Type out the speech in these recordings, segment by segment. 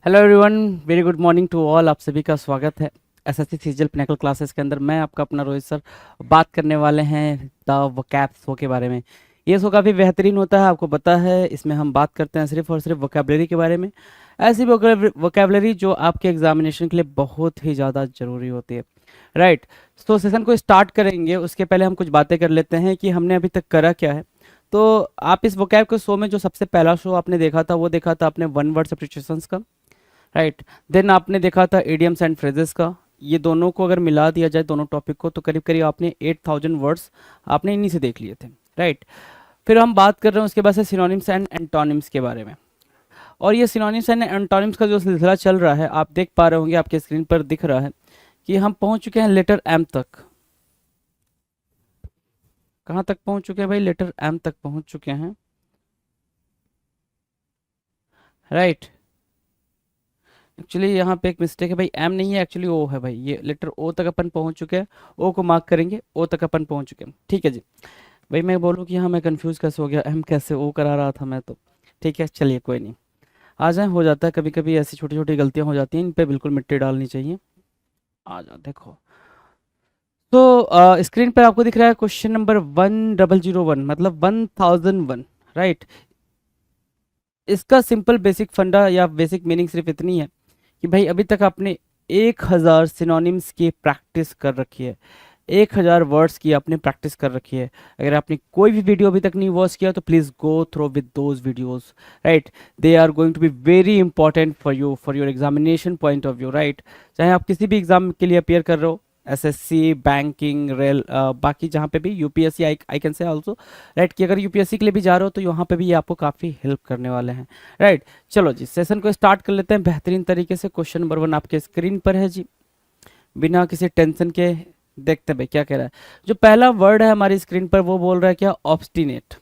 Hello everyone, very good morning to all. आप सभी का स्वागत है एसएससी सीजीएल पिनेकल क्लासेस के अंदर। मैं आपका अपना रोहित सर बात करने वाले हैं द वोकैब शो के बारे में। ये शो काफ़ी बेहतरीन होता है, आपको पता है। इसमें हम बात करते हैं सिर्फ और सिर्फ वोकैबलरी के बारे में, ऐसी वोकैबलरी जो आपके एग्जामिनेशन के लिए बहुत ही ज़्यादा ज़रूरी होती है, राइट। तो सेशन को स्टार्ट करेंगे उसके पहले हम कुछ बातें कर लेते हैं कि हमने अभी तक करा क्या है। तो आप इस वोकैब के शो में जो सबसे पहला शो आपने देखा था वो देखा था आपने वन वर्ड सब्स्टिट्यूशंस का, राइट। देन आपने देखा था इडियम्स एंड फ्रेजेस का। ये दोनों को अगर मिला दिया जाए दोनों टॉपिक को तो करीब करीब आपने 8000 वर्ड्स आपने इन्हीं से देख लिए थे, राइट। फिर हम बात कर रहे हैं उसके बाद से सिनोनिम्स एंड एंटोनिम्स के बारे में। और ये सिनोनिम्स एंड एंटोनिम्स का जो सिलसिला चल रहा है आप देख पा रहे होंगे, आपके स्क्रीन पर दिख रहा है कि हम पहुंच चुके हैं लेटर एम तक। कहाँ तक पहुंच चुके हैं भाई? लेटर एम तक पहुंच चुके हैं, राइट। एक्चुअली यहाँ पे एक मिस्टेक है भाई, एम नहीं है एक्चुअली ओ है भाई। ये लेटर ओ तक अपन पहुँच चुके हैं, ओ को मार्क करेंगे, ओ तक अपन पहुँच चुके हैं, ठीक है जी। भाई मैं बोलूँ कि हाँ मैं कंफ्यूज कैसे हो गया, एम कैसे ओ करा रहा था मैं तो। ठीक है चलिए कोई नहीं, आ जाए, हो जाता है कभी कभी, ऐसी छोटी छोटी गलतियाँ हो जाती हैं, इन पे बिल्कुल मिट्टी डालनी चाहिए। आ जाओ देखो। तो स्क्रीन पर आपको दिख रहा है क्वेश्चन नंबर 1001, मतलब 1001, राइट। इसका सिंपल बेसिक फंडा या बेसिक मीनिंग सिर्फ इतनी है कि भाई अभी तक आपने 1000 सिनोनिम्स की प्रैक्टिस कर रखी है, 1000 वर्ड्स की आपने प्रैक्टिस कर रखी है। अगर आपने कोई भी वीडियो अभी तक नहीं वॉच किया तो please go through with those videos, right. They are going to be very important for your examination point of view, right. चाहे आप किसी भी एग्जाम के लिए अपियर कर रहे हो, एसएससी, बैंकिंग, रेल, बाकी जहाँ पे भी UPSC, I can say also, right, कि अगर यूपीएससी के लिए भी जा रहे हो तो यहाँ पे भी ये आपको काफ़ी हेल्प करने वाले हैं, राइट। चलो जी सेशन को स्टार्ट कर लेते हैं बेहतरीन तरीके से। क्वेश्चन नंबर 1 आपके स्क्रीन पर है जी, बिना किसी टेंशन के देखते भाई क्या कह रहा है। जो पहला वर्ड है हमारी स्क्रीन पर वो बोल रहा है क्या? ऑब्स्टिनेट।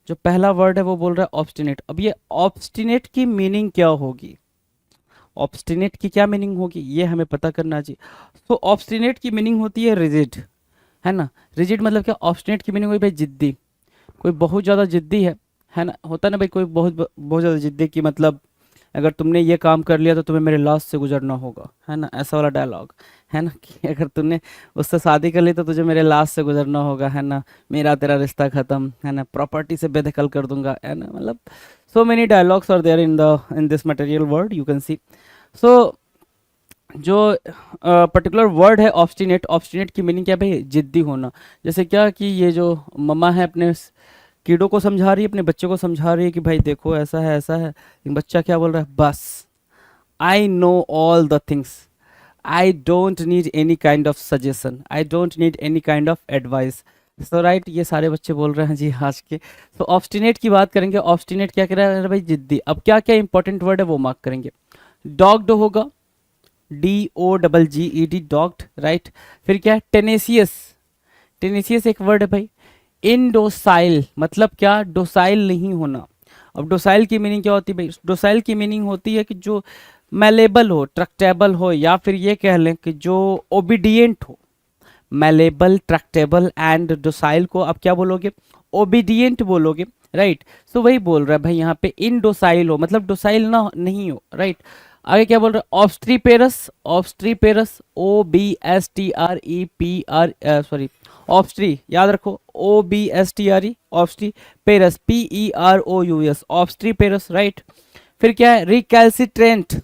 जो पहला वर्ड है वो बोल रहा है ऑब्स्टिनेट। अब ये ऑब्स्टिनेट की मीनिंग क्या होगी? ऑब्स्टिनेट की क्या मीनिंग होगी ये हमें पता करना चाहिए। तो ऑब्स्टिनेट की मीनिंग होती है रिजिड, है ना। रिजिड मतलब क्या? ऑब्स्टिनेट की मीनिंग हुई भाई जिद्दी। कोई बहुत ज़्यादा जिद्दी है ना, होता ना भाई, कोई बहुत बहुत ज़्यादा जिद्दी की मतलब अगर तुमने ये काम कर लिया तो तुम्हें मेरे लाश से गुजरना होगा, है ना, ऐसा वाला डायलॉग, है ना। कि अगर तुमने उससे शादी कर ली तो तुझे मेरे लाश से गुजरना होगा, है ना, मेरा तेरा रिश्ता खत्म, है ना, प्रॉपर्टी से बेदखल कर दूंगा, है ना। मतलब so many dialogues are there in this material word, you can see. So जो पर्टिकुलर वर्ड है ऑब्स्टिनेट, ऑब्स्टिनेट की मीनिंग क्या है भाई? जिद्दी होना। जैसे क्या कि ये जो मम्मा है अपने कीड़ों को समझा रही है, अपने बच्चे को समझा रही है कि भाई देखो ऐसा है ऐसा है, लेकिन बच्चा क्या बोल रहा है? बस I know all the things, I don't need any kind of suggestion, I don't need any kind of advice. So right, ये सारे बच्चे बोल रहे हैं जी आज के। तो ऑब्स्टिनेट की बात करेंगे, ऑब्स्टिनेट क्या कह रहा है भाई? जिद्दी। अब क्या क्या इंपॉर्टेंट वर्ड है वो मार्क करेंगे। डॉग्ड होगा, DOGGED, डॉग्ड, राइट। फिर क्या है? टेनेसियस। टेनेसियस एक वर्ड है भाई। इनडोसाइल मतलब क्या? डोसाइल नहीं होना। अब डोसाइल की मीनिंग क्या होती है भाई? डोसाइल की मीनिंग होती है कि जो मेलेबल हो, ट्रैक्टेबल हो, या फिर ये कह लें कि जो ओबीडियंट हो। मेलेबल, ट्रैक्टेबल एंड डोसाइल को आप क्या बोलोगे? ओबीडियंट बोलोगे, राइट। सो वही बोल रहा है भाई यहाँ पे इनडोसाइल हो मतलब डोसाइल ना नहीं हो, राइट। आगे क्या बोल रहा है? ऑब्स्ट्रीपेरस। ऑब्स्ट्रीपेरस, OBSTREPR, सॉरी, ऑब्स्ट्री याद रखो, OBSTRE, ऑब्स्ट्री, पेरस, PEROUS, ऑब्स्ट्री पेरस, राइट। फिर क्या है? रिकैल्सिट्रेंट।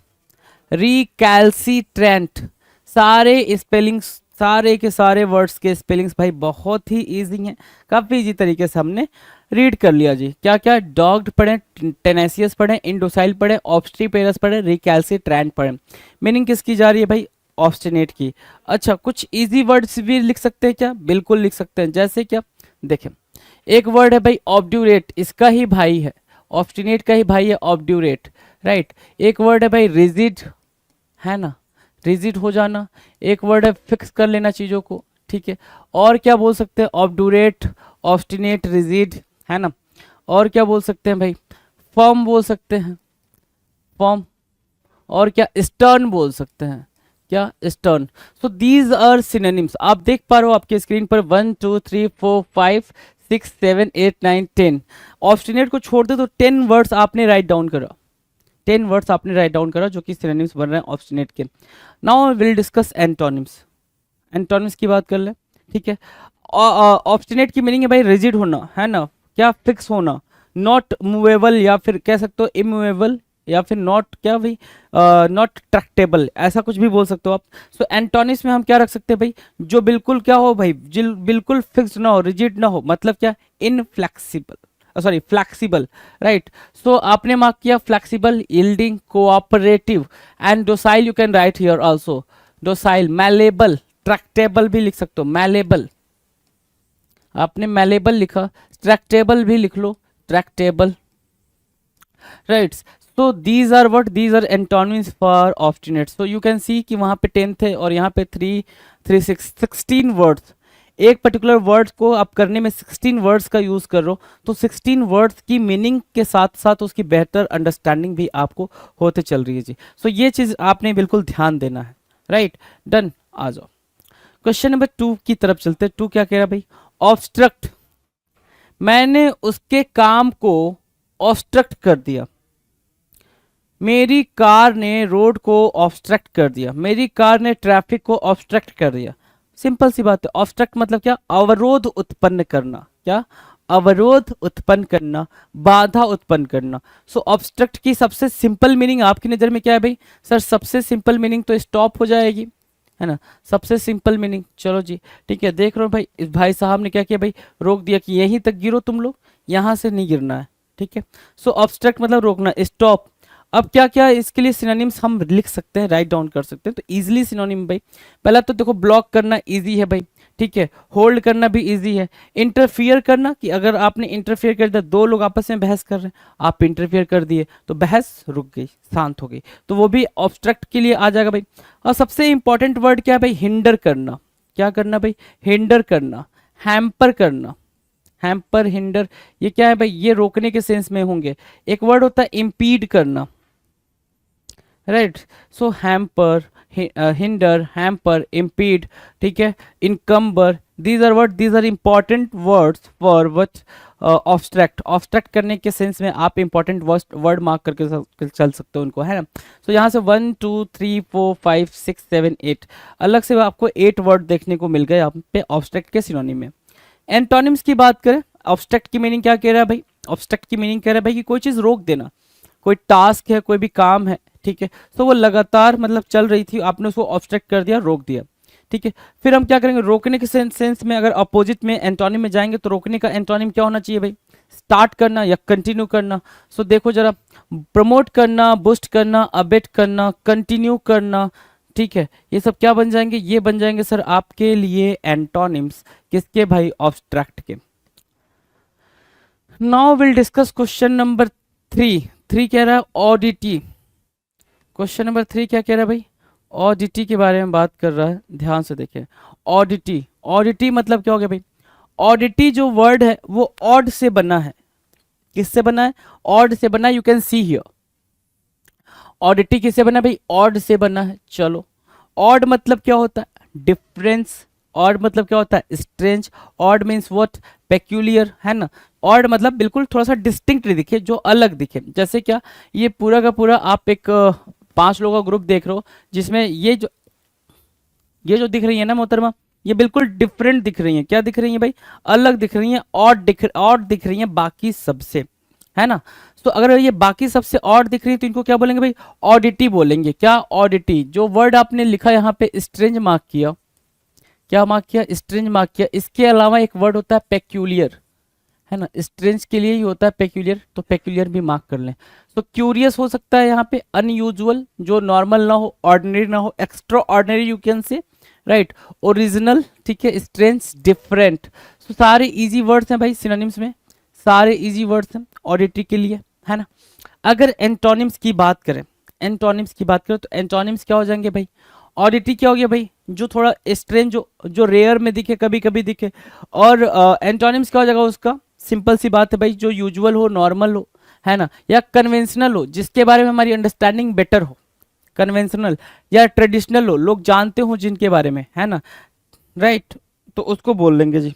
रिकैल्सिट्रेंट। सारे स्पेलिंग्स, सारे के सारे वर्ड्स के स्पेलिंग्स भाई बहुत ही ईजी हैं, काफ़ी इजी तरीके से हमने रीड कर लिया जी। क्या क्या? डॉग्ड पढ़े, टेनेसियस पढ़े, इंडोसाइल पढ़े, ऑब्स्ट्रीपेरस पढ़े, रिकैल्सिट्रेंट पढ़े। मीनिंग किसकी जा रही है भाई? ऑब्स्टिनेट की। अच्छा, कुछ इजी वर्ड्स भी लिख सकते हैं क्या? बिल्कुल लिख सकते हैं। जैसे क्या? देखें, एक वर्ड है भाई ऑब्ड्यूरेट, इसका ही भाई है, ऑब्स्टिनेट का ही भाई है ऑब्ड्यूरेट, राइट। एक वर्ड है भाई रिजिड, है ना, रिजिड हो जाना। एक वर्ड है फिक्स कर लेना चीज़ों को, ठीक है। और क्या बोल सकते हैं? ऑब्डूरेट, ऑब्स्टिनेट, रिजिड, है ना। और क्या बोल सकते हैं भाई? फॉर्म बोल सकते हैं, फॉर्म। और क्या? स्टर्न बोल सकते हैं, क्या? Stern. So these are synonyms. आप देख पा रहे हो आपके स्क्रीन पर 1 2 3 4 5 6 7 8 9 10। ऑब्स्टिनेट को छोड़ दे तो 10 वर्ड्स आपने राइट डाउन करा, 10 वर्ड्स आपने राइट डाउन करा जो कि सिनोनिम्स बन रहे हैं ऑब्स्टिनेट के। Now will discuss antonyms. Antonyms की बात कर ले, ठीक है। ऑब्स्टिनेट की मीनिंग है भाई रिजिड होना, है ना, क्या फिक्स होना, नॉट मूवेबल या फिर कह सकते हो इमूवेबल, या फिर नॉट क्या भाई, नॉट ट्रैक्टेबल, ऐसा कुछ भी बोल सकते हो आप। सो एंटोनिम्स में हम क्या रख सकते हैं भाई, जो बिल्कुल क्या हो भाई, बिल्कुल फिक्स ना हो, रिजिड ना हो, मतलब क्या, इनफ्लेक्सिबल, सॉरी फ्लैक्सिबल, राइट। सो आपने मार्क किया flexible, yielding, cooperative and docile, you can write here also, docile, malleable, Tractable भी लिख सकते हो, मैलेबल, आपने मैलेबल लिखा, ट्रैक्टेबल भी लिख लो, tractable, right. So these are what, these are antonyms for obstinate. So you can see कि वहां पे 10 थे और यहाँ पे 16 वर्ड्स, एक पर्टिकुलर वर्ड को आप करने में 16 वर्ड्स का यूज कर रहे हो, तो 16 वर्ड्स की मीनिंग के साथ साथ उसकी बेहतर अंडरस्टैंडिंग भी आपको होते चल रही है जी। सो ये चीज आपने बिल्कुल ध्यान देना है, राइट। डन, आ जाओ क्वेश्चन नंबर 2 की तरफ चलते हैं। 2 क्या कह रहा है भाई, ऑब्स्ट्रक्ट, मैंने उसके काम को ऑब्स्ट्रक्ट कर दिया, मेरी कार ने रोड को ऑब्स्ट्रक्ट कर दिया, मेरी कार ने ट्रैफिक को ऑब्स्ट्रक्ट कर दिया। सिंपल सी बात है, ऑब्स्ट्रक्ट मतलब क्या, अवरोध उत्पन्न करना, क्या, अवरोध उत्पन्न करना, बाधा उत्पन्न करना। सो ऑब्स्ट्रक्ट की सबसे सिंपल मीनिंग आपकी नजर में क्या है भाई, सर सबसे सिंपल मीनिंग तो स्टॉप हो जाएगी, है ना, सबसे सिंपल मीनिंग। चलो जी ठीक है, देख रहे हो भाई, इस भाई साहब ने क्या किया भाई, रोक दिया कि यहीं तक गिरो तुम लोग, यहां से नहीं गिरना है, ठीक है। सो ऑब्स्ट्रक्ट मतलब रोकना, स्टॉप। अब क्या क्या इसके लिए सिनोनिम्स हम लिख सकते हैं, राइट डाउन कर सकते हैं, तो इजीली सिनोनिम भाई, पहला तो देखो ब्लॉक करना इजी है भाई, ठीक है, होल्ड करना भी इजी है, इंटरफियर करना, कि अगर आपने इंटरफियर कर दिया, दो लोग आपस में बहस कर रहे हैं, आप इंटरफियर कर दिए तो बहस रुक गई, शांत हो गई, तो वो भी ऑब्स्ट्रक्ट के लिए आ जाएगा भाई। और सबसे इंपॉर्टेंट वर्ड क्या है भाई, हिंडर करना, क्या करना भाई, हिंडर करना, हैम्पर करना, हैम्पर, हिंडर, ये क्या है भाई, ये रोकने के सेंस में होंगे। एक वर्ड होता है इम्पीड करना, right. So hamper, hinder, hamper, impede, ठीक है, encumber, these are word, these are important words for what, obstruct, obstruct करने के सेंस में आप इंपॉर्टेंट वर्ड मार्क करके चल सकते हो उनको, है ना। सो यहाँ से 1 2 3 4 5 6 7 8 अलग से आपको 8 वर्ड देखने को मिल गए यहाँ पे ऑब्स्ट्रैक्ट के सिनोनिम में। एंटोनिम्स की बात करें, ऑब्स्ट्रैक्ट की मीनिंग क्या कह रहा है भाई, ऑब्स्ट्रैक्ट की मीनिंग कह रहा है भाई कि कोई चीज रोक देना, कोई टास्क है, कोई भी काम है, ठीक है, तो वो लगातार मतलब चल रही थी, आपने उसको ऑब्स्ट्रक्ट कर दिया, रोक दिया, ठीक है। फिर हम क्या करेंगे, रोकने के सेंस में अगर अपोजिट में एंटोनिम में जाएंगे तो रोकने का एंटोनिम क्या होना चाहिए भाई, स्टार्ट करना या कंटिन्यू करना। सो देखो जरा, प्रमोट करना, बूस्ट करना, अबेट करना, कंटिन्यू करना, ठीक है, ये सब क्या बन जाएंगे, ये बन जाएंगे सर आपके लिए एंटोनिम्स, किसके भाई, ऑब्स्ट्रैक्ट के। Now will discuss question number 3। 3 कह रहा है ऑडिटी, क्वेश्चन नंबर 3 क्या कह रहा है भाई, ऑडिटी के बारे में बात कर रहा है, ध्यान से देखें। ऑडिटी, ऑडिटी मतलब क्या हो गया भाई, ऑडिटी जो वर्ड है वो ऑड से बना है, किससे बना है, ऑड से बना है, यू कैन सी हियर, ऑडिटी किससे बना है भाई, ऑड से बना है। चलो, ऑड मतलब क्या होता है, डिफरेंस, ऑड मतलब क्या होता है, strange, odd means what, peculiar, है ना। ऑड मतलब बिल्कुल थोड़ा सा डिस्टिंक्ट दिखे, जो अलग दिखे, जैसे क्या, ये पूरा का पूरा आप एक 5 लोगों का ग्रुप देख रहे हो, जिसमें ये जो दिख रही है ना मोहतरमा, ये बिल्कुल डिफरेंट दिख रही है, क्या दिख रही है भाई, अलग दिख रही है, ऑड दिख रही है बाकी सबसे, है ना। तो अगर ये बाकी सबसे ऑड दिख रही है तो इनको क्या बोलेंगे भाई, ऑडिटी बोलेंगे, क्या, ऑडिटी। जो वर्ड आपने लिखा यहाँ पे स्ट्रेंज मार्क किया, क्या मार्क किया, स्ट्रेंज मार्क किया, इसके अलावा एक वर्ड होता है पेक्यूलियर, है ना, स्ट्रेंज के लिए ही होता है पेक्यूलियर, तो पेक्यूलियर भी मार्क कर लें। तो क्यूरियस हो सकता है यहाँ पे, अनयूजुअल, जो नॉर्मल ना हो, ऑर्डिनरी ना हो, extra ordinary you can say, right, original, ठीक है, स्ट्रेंज, डिफरेंट। तो सारे इजी वर्ड्स हैं भाई सिनोनिम्स में, सारे इजी वर्ड्स हैं ऑडिटी के लिए, है ना। अगर एंटोनिम्स की बात करें, एंटोनिम्स की बात करें तो एंटोनिम्स क्या हो जाएंगे भाई, ऑडिटी क्या हो गया भाई, जो थोड़ा स्ट्रेंज, जो रेयर में दिखे, कभी कभी दिखे, और एंटोनिम्स क्या हो जाएगा उसका, सिंपल सी बात है भाई, जो यूजुअल हो, नॉर्मल हो, है ना, या कन्वेंशनल हो, जिसके बारे में हमारी अंडरस्टैंडिंग बेटर हो, कन्वेंशनल या ट्रेडिशनल हो, लोग जानते हो जिनके बारे में, है ना, राइट, तो उसको बोल लेंगे जी।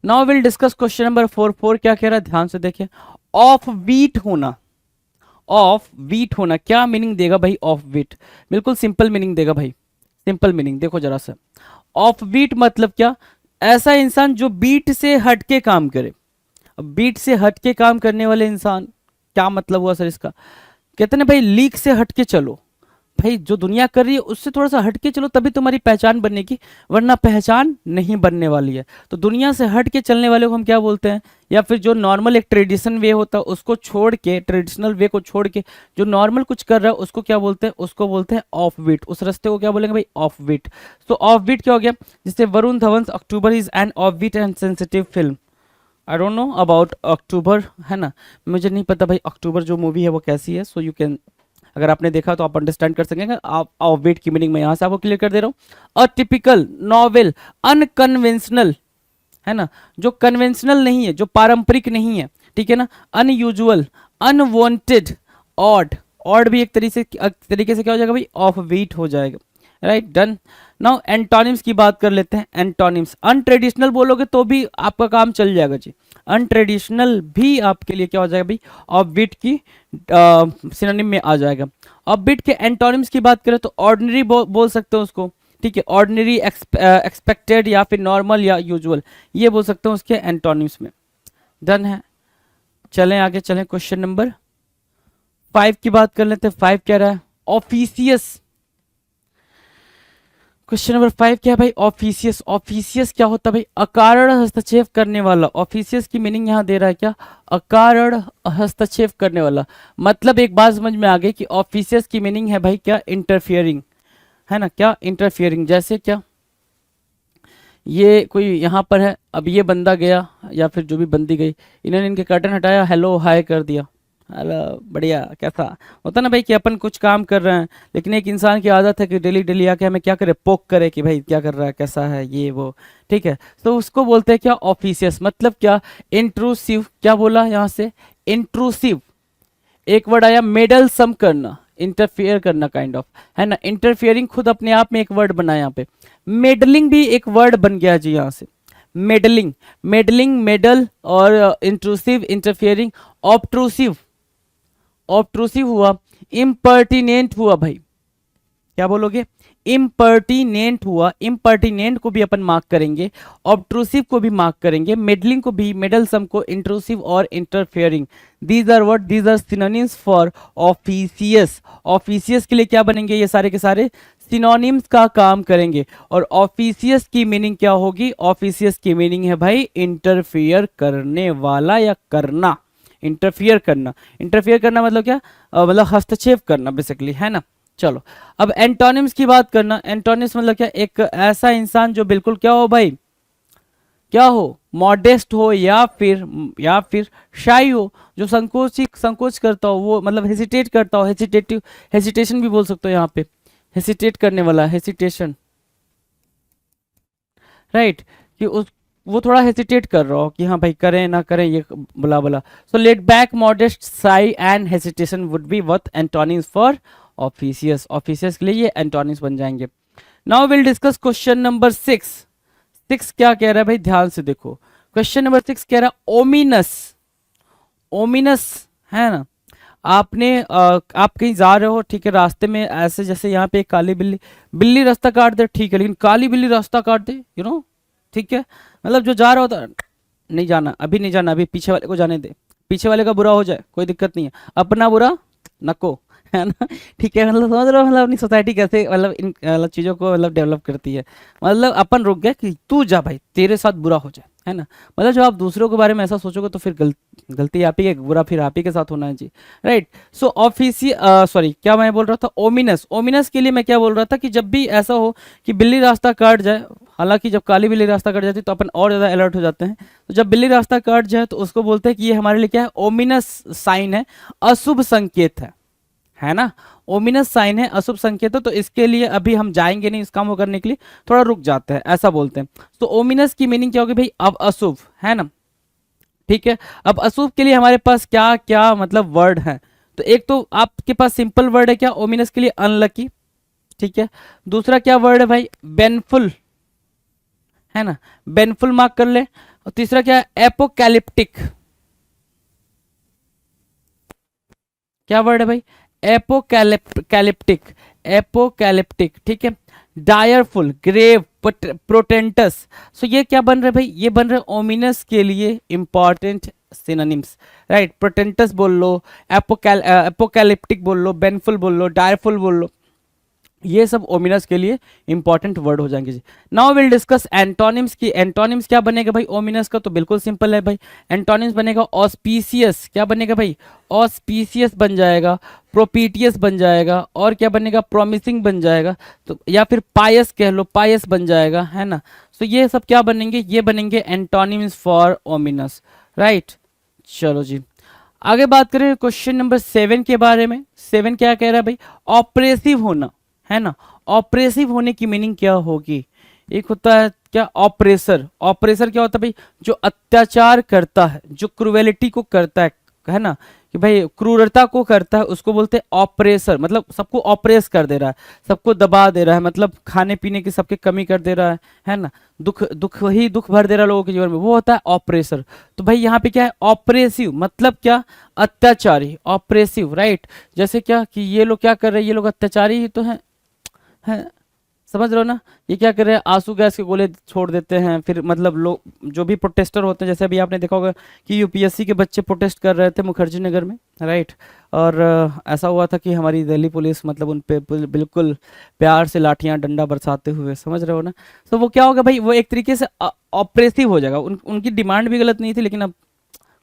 Now will discuss question number 4। 4 क्या कह रहा है, ध्यान से देखिए। ऑफ वीट होना, ऑफ वीट होना क्या मीनिंग देगा भाई? ऑफ वीट बिल्कुल सिंपल मीनिंग देगा भाई, सिंपल मीनिंग देखो जरा सा। ऑफ बीट मतलब क्या? ऐसा इंसान जो बीट से हटके काम करे। अब बीट से हटके काम करने वाले इंसान, क्या मतलब हुआ सर इसका? कहते हैं भाई लीक से हटके चलो, भाई जो दुनिया कर रही है उससे थोड़ा सा हटके चलो तभी तुम्हारी पहचान बनेगी, वरना पहचान नहीं बनने वाली है। तो दुनिया से हट के चलने वाले को हम क्या बोलते हैं? या फिर जो नॉर्मल एक ट्रेडिशन वे होता है उसको छोड़ के, ट्रेडिशनल वे को छोड़ के जो नॉर्मल कुछ कर रहा है उसको क्या बोलते हैं? उसको बोलते हैं ऑफ बीट। उस रास्ते को क्या बोलेंगे भाई? Offbeat. तो ऑफ बीट क्या हो गया? जैसे Varun Dhawan October is an offbeat and sensitive film. I don't know about October, है ना, मुझे नहीं पता भाई अक्टूबर जो मूवी है वो कैसी है। सो यू कैन, अगर आपने देखा तो आप अंडरस्टैंड कर सकेंगे। आप ऑफ बीट की मीनिंग मैं यहाँ से आपको क्लियर कर दे रहा हूँ। अटिपिकल, नॉवेल, अनकन्वेंशनल, है ना, जो कन्वेंशनल नहीं है, जो पारंपरिक नहीं है, ठीक है ना। अनयूजुअल, अनवांटेड, ऑड, ऑड भी एक तरीके से क्या हो जाएगा भाई? ऑफ बीट हो जाएगा। Right, done. नाउ एंटोनिम्स की बात कर लेते हैं। एंटोनिम्स, अनट्रेडिशनल बोलोगे तो भी आपका काम चल जाएगा जी। अनट्रेडिशनल भी आपके लिए क्या हो जाएगा भाई? ऑफ बीट की सिनोनिम में आ जाएगा। ऑफ बीट के एंटोनिम्स की बात करें तो ऑर्डिनरी बोल सकते हो उसको, ठीक है। ऑर्डिनरी, एक्सपेक्टेड, या फिर नॉर्मल या यूजुअल, ये बोल सकते हो उसके एंटोनिम्स में। डन है, चलें आगे, चलें क्वेश्चन नंबर 5 की बात कर लेते हैं। 5 क्या रहा है? ऑफिसियस। क्वेश्चन नंबर 5 क्या है भाई? ऑफिसियस। ऑफिसियस क्या होता है भाई? अकारण हस्तक्षेप करने वाला। ऑफिसियस की मीनिंग यहाँ दे रहा है क्या? अकारण हस्तक्षेप करने वाला। मतलब एक बात समझ में आ गई कि ऑफिसियस की मीनिंग है भाई क्या? इंटरफियरिंग, है ना, क्या? इंटरफियरिंग। जैसे क्या, ये कोई यहाँ पर है, अब ये बंदा गया या फिर जो भी बंदी गई, इन्होंने इनके कर्टन हटाया, हेलो हाय कर दिया, हेलो बढ़िया, कैसा होता ना भाई कि अपन कुछ काम कर रहे हैं लेकिन एक इंसान की आदत है कि डेली डेली आके हमें क्या करे? पोक करे कि भाई क्या कर रहा है, कैसा है, ये वो, ठीक है। तो उसको बोलते हैं क्या? ऑफिसियस। मतलब क्या? इंट्रूसिव। क्या बोला यहाँ से? इंट्रूसिव। एक वर्ड आया मेडल सम करना, इंटरफियर करना काइंड ऑफ, है ना। इंटरफियरिंग खुद अपने आप में एक वर्ड बना यहाँ पे। मेडलिंग भी एक वर्ड बन गया जी यहाँ से। मेडलिंग, मेडलिंग, मेडल, और इंट्रूसिव, इंटरफियरिंग। ऑब्ट्रूसिव, ऑब्ट्रूसिव हुआ। इम्पर्टिनेंट हुआ भाई, क्या बोलोगे? इम्पर्टिनेंट हुआ। इम्पर्टिनेंट को भी अपन मार्क करेंगे, ऑब्ट्रूसिव को भी मार्क करेंगे, मेडलिंग को भी, मेडलसम को, इंट्रूसिव और interfering. These are what? These are synonyms for officious. Officious के लिए क्या बनेंगे? ये सारे के सारे सिनोनिम्स का काम करेंगे। और ऑफिसियस की मीनिंग क्या होगी? ऑफिसियस की मीनिंग है भाई इंटरफियर करने वाला या करना। इंटरफियर करना, इंटरफियर करना मतलब क्या? मतलब हस्तक्षेप करना बेसिकली, है ना। चलो, अब एंटोनिम्स की बात करना। एंटोनिम्स मतलब क्या? एक ऐसा इंसान जो बिल्कुल क्या हो भाई? क्या हो? मॉडेस्ट हो, या फिर शाई हो, जो संकोच करता हो, वो मतलब हेसिटेट करता हो। हेसिटेटिव, हेसिटेशन भी बोल सकते हो यहाँ पे, हेसिटेट करने वाला, हेसिटेशन, राइट। कि उस, वो थोड़ा हेसिटेट कर रहा हो कि हाँ भाई करें ना करें, ये बुला बुला। So laid back, modest, shy and hesitation would be what? Antonyms for officious. Officious के लिए ये एंटोनिम्स बन जाएंगे। Now will discuss question number 6। 6 क्या कह रहा है भाई? ध्यान से देखो। क्वेश्चन नंबर 6 कह रहा है ओमिनस। ओमिनस, है ना। आप कहीं जा रहे हो, ठीक है, रास्ते में ऐसे जैसे यहाँ पे एक काली बिल्ली, बिल्ली रास्ता काट दे, ठीक है, लेकिन काली बिल्ली रास्ता काट दे, ठीक है, मतलब जो जा रहा होता, नहीं जाना, अभी नहीं जाना, अभी पीछे वाले को जाने दे, पीछे वाले का बुरा हो जाए कोई दिक्कत नहीं है, अपना बुरा नको, है ना। ठीक है, मतलब समझ रहे हो, मतलब अपनी सोसाइटी कैसे मतलब इन मतलब चीज़ों को मतलब डेवलप करती है। मतलब अपन रुक गए कि तू जा भाई, तेरे साथ बुरा हो जाए, है ना। मतलब जब आप दूसरों के बारे में ऐसा सोचोगे तो फिर गलती आप ही है, बुरा फिर आप ही के साथ होना है जी। राइट। सो ऑफिसी सॉरी, क्या मैं बोल रहा था? ओमिनस। ओमिनस के लिए मैं क्या बोल रहा था कि जब भी ऐसा हो कि बिल्ली रास्ता काट जाए, हालांकि जब काली बिल्ली रास्ता काट जाती है तो अपन और ज़्यादा अलर्ट हो जाते हैं, तो जब बिल्ली रास्ता काट जाए तो उसको बोलते हैं कि ये हमारे लिए क्या है? ओमिनस साइन है, अशुभ संकेत है ना। ओमिनस साइन है, अशुभ संकेत है, तो इसके लिए अभी हम जाएंगे नहीं इस काम को करने के लिए, थोड़ा रुक जाते हैं, ऐसा बोलते हैं। तो ओमिनस की मीनिंग क्या होगी भाई? अब अशुभ, है ना। ठीक है, अब अशुभ के लिए हमारे पास क्या क्या मतलब वर्ड है? तो एक तो आपके पास सिंपल वर्ड है क्या ओमिनस के लिए? अनलकी, ठीक है। दूसरा क्या वर्ड है भाई? बेनफुल, है ना, बेनफुल मार्क कर ले। और तीसरा क्या है, एपोकैलिप्टिक। क्या वर्ड है भाई, एपोकैलिप्टिक, एपोकैलिप्टिक, ठीक है। डायरफुल, ग्रेव, प्रोटेंटस। सो ये क्या बन रहा है भाई, ये बन रहा है ओमिनस के लिए इंपॉर्टेंट सिनोनिम्स, राइट। प्रोटेंटस बोल लो, एपोकैलिप्टिक बोल लो, बेनफुल बोल लो, डायरफुल बोल लो, ये सब ओमिनस के लिए इंपॉर्टेंट वर्ड हो जाएंगे जी। नाउ विल डिस्कस एंटोनिम्स की। एंटोनिम्स क्या बनेगा भाई ओमिनस का, तो बिल्कुल सिंपल है भाई। एंटोनिम्स बनेगा ऑस्पीसियस, क्या बनेगा भाई, ऑस्पीसियस बन जाएगा, प्रोपीटियस बन जाएगा, और क्या बनेगा, प्रॉमिसिंग बन जाएगा, तो या फिर पायस कह लो, पायस बन जाएगा, है ना। तो ये सब क्या बनेंगे, ये बनेंगे एंटोनिम्स फॉर ओमिनस, राइट। चलो जी, आगे बात करें क्वेश्चन नंबर 7 के बारे में। 7 क्या कह रहा है भाई, ऑपरेसिव होना, है ना। ऑपरेसिव होने की मीनिंग क्या होगी, एक होता है क्या ऑपरेसर। ऑपरेसर क्या होता है भाई, जो अत्याचार करता है, जो क्रूएलिटी को करता है ना, कि भाई क्रूरता को करता है, उसको बोलते हैं ऑपरेसर। मतलब सबको ऑपरेस कर दे रहा है, सबको दबा दे रहा है, मतलब खाने पीने की सबके कमी कर दे रहा है ना। दुख दुख ही दुख भर दे रहा है लोगों के जीवन में, वो होता है ऑपरेसर। तो भाई यहाँ पे क्या है, ऑपरेसिव मतलब क्या, अत्याचारी, ऑपरेसिव, राइट। जैसे क्या कि ये लोग क्या कर रहे हैं, ये लोग अत्याचारी ही तो हैं, समझ रहे हो ना। ये क्या कर रहे हैं, आंसू गैस के गोले छोड़ देते हैं, फिर मतलब लोग जो भी प्रोटेस्टर होते हैं, जैसे अभी आपने देखा होगा कि यूपीएससी के बच्चे प्रोटेस्ट कर रहे थे मुखर्जी नगर में, राइट। और ऐसा हुआ था कि हमारी दिल्ली पुलिस मतलब उन पे बिल्कुल प्यार से लाठियां डंडा बरसाते हुए, समझ रहे हो ना। तो वो क्या होगा भाई, वो एक तरीके से ऑपरेसिव हो जाएगा। उनकी डिमांड भी गलत नहीं थी, लेकिन अब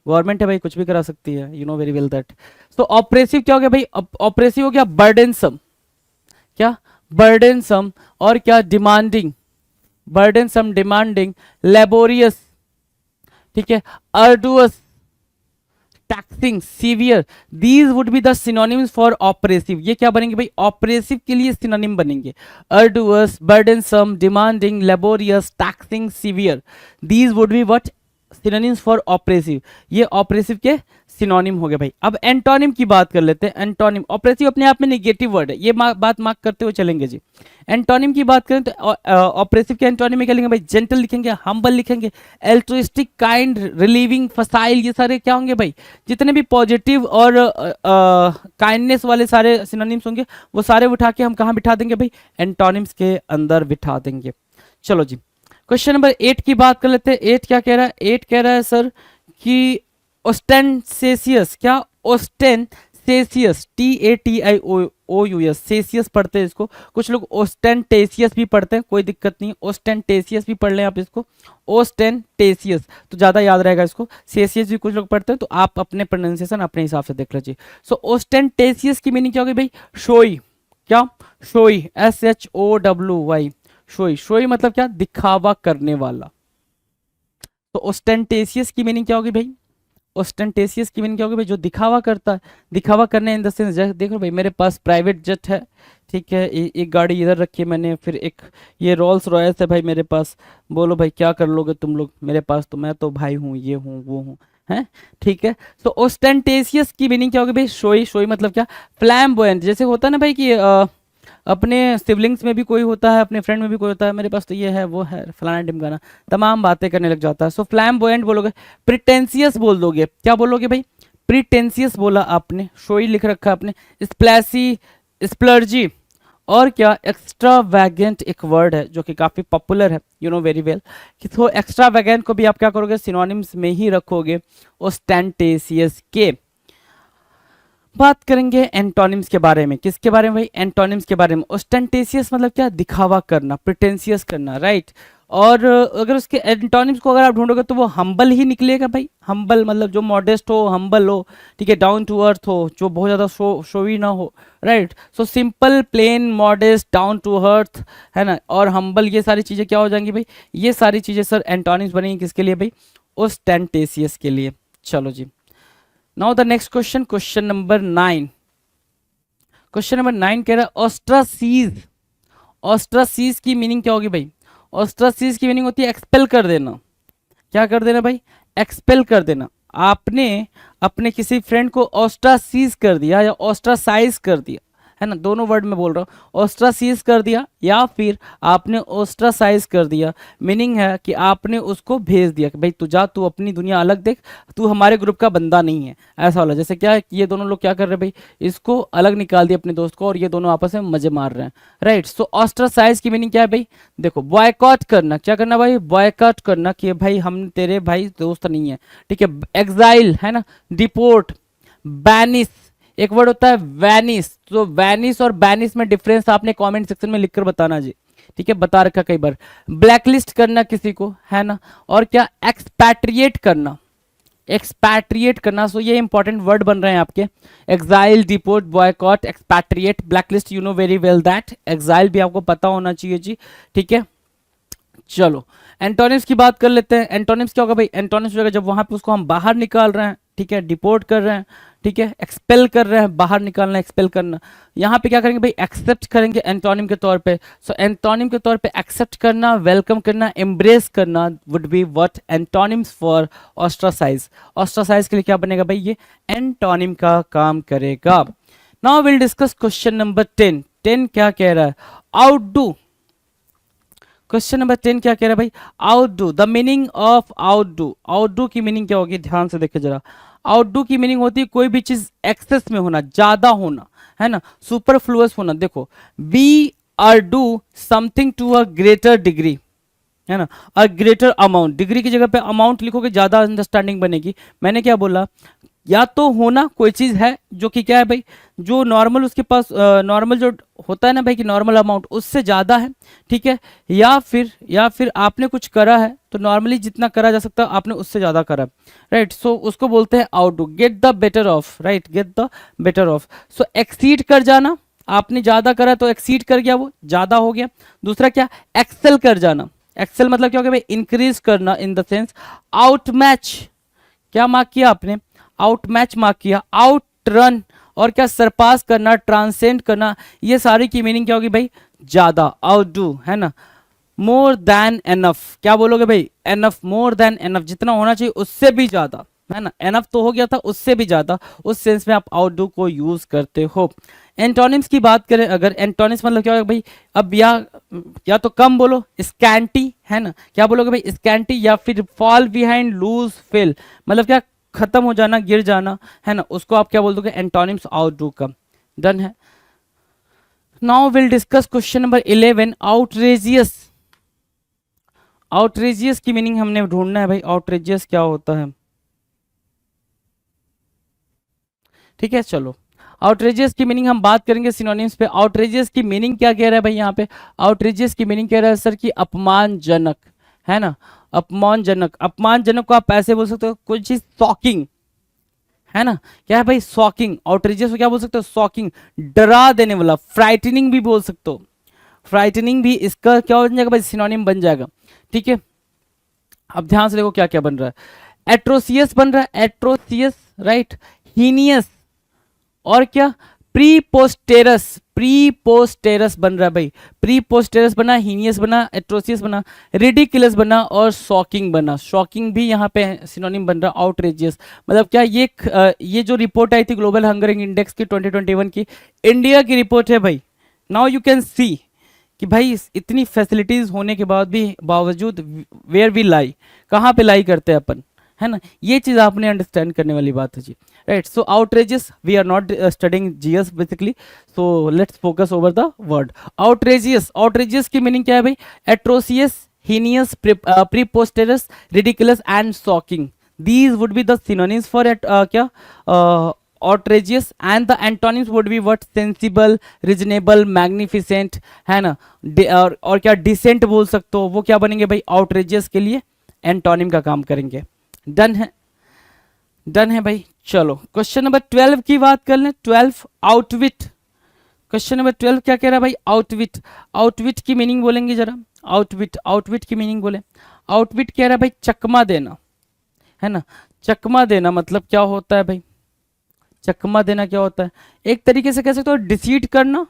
गवर्नमेंट है भाई, कुछ भी करा सकती है, you know very well that. तो ऑपरेसिव क्या हो गया भाई, ऑपरेसिव हो गया बर्डनसम, क्या बर्डनसम, और क्या डिमांडिंग, बर्डनसम, डिमांडिंग, लेबोरियस, ठीक है, arduous, taxing, severe, these would be the synonyms for oppressive. ये क्या बनेंगे भाई, ऑपरेसिव के लिए सिनोनिम बनेंगे, arduous, burdensome, demanding, laborious, taxing, severe, these would be what, synonyms for oppressive. ये ऑपरेसिव के सिनोनिम हो गए भाई। अब एंटोनिम की बात कर लेते हैं। एंटोनिम, ऑपरेसिव अपने आप में नेगेटिव वर्ड है, ये बात मार्क करते हुए चलेंगे जी। एंटोनिम की बात करें तो ऑपरेसिव के एंटोनिम में क्या लिखेंगे भाई, जेंटल लिखेंगे, हम्बल लिखेंगे, एल्ट्रुइस्टिक, काइंड, रिलीविंग, फसाइल, ये सारे क्या होंगे भाई, जितने भी पॉजिटिव और काइंडनेस वाले सारे सिनोनिम्स होंगे, वो सारे उठा के हम कहाँ बिठा देंगे भाई, एंटोनिम्स के अंदर बिठा देंगे। चलो जी, क्वेश्चन नंबर 8 की बात कर लेते हैं। 8 क्या कह रहा है, 8 कह रहा है सर कि ओस्टेंसेसियस, क्या ओस्टेंसेसियस, TATIOUS, सेसियस पढ़ते हैं इसको, कुछ लोग ओस्टेंटेसियस भी पढ़ते हैं, कोई दिक्कत नहीं, ओस्टेंटेसियस भी पढ़ लें आप इसको, ओस्टेंटेसियस तो ज़्यादा याद रहेगा इसको। सेसियस भी कुछ लोग पढ़ते हैं, तो आप अपने प्रोनाउंसिएशन अपने हिसाब से देख लीजिए। सो ओस्टेंटेसियस की मीनिंग क्या होगी भाई, शोई, क्या शोई, SHOWY, शोई। शोई मतलब क्या, दिखावा करने वाला। तो ओस्टेंटेसियस की मीनिंग क्या होगी भाई, ओस्टेंटेसियस की मीनिंग क्या होगी भाई, जो दिखावा करता है, दिखावा करने इन द सेंस, देखो भाई मेरे पास प्राइवेट जेट है, ठीक है, एक गाड़ी इधर रखी है मैंने, फिर एक ये रोल्स रॉयस है भाई मेरे पास, बोलो भाई क्या कर लोगे तुम लोग मेरे पास, तो मैं तो भाई हूँ, ये हूँ वो हूँ, है, ठीक है। तो ओस्टेंटेसियस की मीनिंग क्या होगी भाई, शोई। शोई मतलब क्या, फ्लैम्बोयंट, जैसे होता है ना भाई कि अपने सिबलिंग्स में भी कोई होता है, अपने फ्रेंड में भी कोई होता है, मेरे पास तो ये है वो है फलाना ढिमकाना, तमाम बातें करने लग जाता है। सो फ्लैम्बोयंट बोलोगे, प्रिटेंसियस बोल दोगे, क्या बोलोगे भाई, प्रिटेंसियस बोला आपने, शोई लिख रखा आपने, स्प्लैसी, स्प्लर्जी, और क्या एक्स्ट्रा वैगेंट एक वर्ड है जो कि काफ़ी पॉपुलर है, यू नो वेरी वेल, कि तो एक्स्ट्रा वैगेंट को भी आप क्या करोगे, सिनोनिम्स में ही रखोगे ओस्टेंटेसियस के। बात करेंगे एंटोनिम्स के बारे में, किसके बारे में भाई, एंटोनिम्स के बारे में। ओस्टेंटेसियस मतलब क्या, दिखावा करना, प्रिटेंसियस करना, राइट। और अगर उसके एंटोनिम्स को अगर आप ढूंढोगे तो वो हम्बल ही निकलेगा भाई। हम्बल मतलब जो मॉडेस्ट हो, हम्बल हो, ठीक है, डाउन टू अर्थ हो, जो बहुत ज़्यादा शोवी ना हो, right. So simple, plain, modest, down to earth, है ना, और हम्बल, ये सारी चीज़ें क्या हो जाएंगी भाई, ये सारी चीज़ें सर एंटोनिम्स बनेंगी किसके लिए भाई, ओस्टेंटेसियस के लिए। चलो जी, now the next question, question number 9। Question number 9 कह रहा है ऑस्ट्रासीज। ऑस्ट्रासीज की मीनिंग क्या होगी भाई, ऑस्ट्रासीज की मीनिंग होती है एक्सपेल कर देना। क्या कर देना भाई, एक्सपेल कर देना। आपने अपने किसी फ्रेंड को ऑस्ट्रासीज कर दिया या ऑस्ट्रासाइज कर दिया, है ना, दोनों वर्ड में बोल रहा हूँ। ऑस्ट्रासीज कर दिया या फिर आपने ऑस्ट्रासाइज कर दिया, मीनिंग है कि आपने उसको भेज दिया कि भाई तू जा, तू अपनी दुनिया अलग देख, तू हमारे ग्रुप का बंदा नहीं है, ऐसा वाला। जैसे क्या है कि ये दोनों लोग क्या कर रहे हैं भाई, इसको अलग निकाल दिया अपने दोस्त को, और ये दोनों आपस में मजे मार रहे हैं, राइट। सो ऑस्ट्रासाइज की मीनिंग क्या है भाई, देखो बॉयकॉट करना, क्या करना भाई, बॉयकॉट करना, कि भाई हम तेरे भाई दोस्त नहीं है, ठीक है। एग्जाइल है ना, डिपोर्ट, बैनिस, एक वर्ड होता है वैनिस, तो वैनिस और बैनिस में डिफरेंस आपने कमेंट सेक्शन में लिखकर बताना जी, ठीक है, बता रखा कई बार। ब्लैकलिस्ट करना किसी को, है ना, और क्या, एक्सपैट्रिएट करना, एक्सपैट्रिएट करना। सो ये इंपॉर्टेंट वर्ड बन रहे हैं आपके, exile, deport, boycott, expatriate, blacklist, you know very well that, exile भी आपको पता होना चाहिए जी, ठीक है। चलो एंटोनिम्स की बात कर लेते हैं। एंटोनिम्स क्या होगा भाई, एंटोनिम्स होगा जब वहां पे उसको हम बाहर निकाल रहे हैं, ठीक है, डिपोर्ट कर रहे हैं, ठीक है, एक्सपेल कर रहे हैं, बाहर निकालना, एक्सपेल करना। यहाँ पे क्या करेंगे भाई, एक्सेप्ट करेंगे एंटोनिम के तौर पे। सो एंटोनिम के तौर पे एक्सेप्ट करना, वेलकम करना, एम्ब्रेस करना would be what, antonyms for ostracise. Ostracise के लिए क्या बनेगा भाई, ये एंटोनिम का काम करेगा। Now will discuss question number 10। 10 क्या कह रहा है, आउटडू। क्वेश्चन नंबर 10 क्या कह रहा है भाई, outdo, the meaning of outdo. Outdo की मीनिंग क्या होगी, ध्यान से देखिए जरा। आउटडू की मीनिंग होती है कोई भी चीज एक्सेस में होना, ज्यादा होना, है ना, सुपरफ्लुअस होना। देखो, we are do something to a greater degree, है ना, अ ग्रेटर अमाउंट, डिग्री की जगह पे अमाउंट लिखोगे, ज्यादा अंडरस्टैंडिंग बनेगी। मैंने क्या बोला, या तो होना कोई चीज है जो कि क्या है भाई, जो नॉर्मल उसके पास नॉर्मल जो होता है ना भाई कि नॉर्मल अमाउंट उससे ज्यादा है, ठीक है, या फिर आपने कुछ करा है तो नॉर्मली जितना करा जा सकता है आपने उससे ज्यादा करा, राइट। सो उसको बोलते हैं out do, get the better of, right, get the better of. So exceed कर जाना, आपने ज्यादा करा तो एक्सीड कर गया, वो ज्यादा हो गया। दूसरा क्या, एक्सेल कर जाना, एक्सेल मतलब क्या हो गया भाई, इंक्रीज करना, in the sense out match, क्या मार्क किया आपने, आउट मैच मार्क किया, आउट रन, और क्या, सरपास करना, ट्रांसेंड करना। ये सारी की मीनिंग क्या होगी भाई, ज्यादा, आउट डू, है ना। मोर देन एनफ, क्या बोलोगे भाई, एनफ, मोर देन एनफ, जितना होना चाहिए उससे भी ज्यादा, है ना, एनफ तो हो गया था, उससे भी ज्यादा, उस सेंस में आप आउट डू को यूज करते हो। एंटोनिम्स की बात करें अगर, एंटोनिम्स मतलब क्या होगा भाई, अब या तो कम बोलो, स्कैंटी, है ना, क्या बोलोगे भाई, स्कैंटी, या फिर फॉल बिहाइंड, लूज, फेल, मतलब क्या, खत्म हो जाना, गिर जाना, है ना, उसको आप क्या बोल दोगे, एंटोनिम्स आउट डू का। डन है। Now will discuss question number 11, outrageous. Outrageous की मीनिंग हमने ढूंढना है भाई, आउटरेजियस क्या होता है, ठीक है। चलो आउटरेजियस की मीनिंग हम बात करेंगे सिनोनिम्स पे। आउटरेजियस की मीनिंग क्या कह रहा है भाई यहाँ पे, आउटरेजियस की मीनिंग कह रहा है सर कि अपमानजनक, है ना, अपमानजनक। अपमानजनक को आप ऐसे बोल सकते हो, कोई चीज शॉकिंग, है ना, क्या है भाई, शॉकिंग। आउटरेजियस को क्या बोल सकते हो, शॉकिंग, डरा देने वाला, फ्राइटनिंग भी बोल सकते हो, फ्राइटनिंग भी इसका क्या हो जाएगा भाई, सिनोनिम बन जाएगा, ठीक है। अब ध्यान से देखो क्या क्या बन रहा है, एट्रोसियस बन रहा है, एट्रोसियस, राइट, हीनियस, और क्या, प्रीपोस्टेरस, प्रीपोस्टेरस बन रहा है भाई, प्रीपोस्टेरस बना, हीनियस बना, एट्रोसियस बना, रिडिकुलस बना, और शॉकिंग बना। शॉकिंग भी यहाँ पे सिनोनिम बन रहा, आउटरेजियस। मतलब क्या, ये जो रिपोर्ट आई थी ग्लोबल हंगर इंडेक्स की 2021 की, इंडिया की रिपोर्ट है भाई। नाउ यू कैन सी कि भाई इतनी फैसिलिटीज होने के बाद भी बावजूद वेयर वी लाई, कहाँ पे लाई करते हैं अपन, है ना, ये चीज आपने अंडरस्टैंड करने वाली बात है जी, right. So outrageous, we are not studying GS basically, so let's focus over the word outrageous. Outrageous की मीनिंग क्या है भाई, atrocious, heinous, preposterous, ridiculous and shocking, these would be the synonyms for क्या outrageous, and the antonyms would be what, sensible, reasonable, magnificent, है ना, और क्या, decent बोल सकते हो, वो क्या बनेंगे भाई, outrageous के लिए एंटोनिम का काम करेंगे। डन है, डन है भाई। चलो क्वेश्चन नंबर 12 की बात कर लें। 12, आउटविट। क्वेश्चन नंबर 12 क्या कह रहा है भाई, आउटविट। आउटविट की मीनिंग बोलेंगे जरा, आउटविट, आउटविट की मीनिंग बोले। आउटविट कह रहा है भाई चकमा देना, है ना, चकमा देना मतलब क्या होता है भाई, चकमा देना क्या होता है, एक तरीके से कह सकते हो डिसीट करना,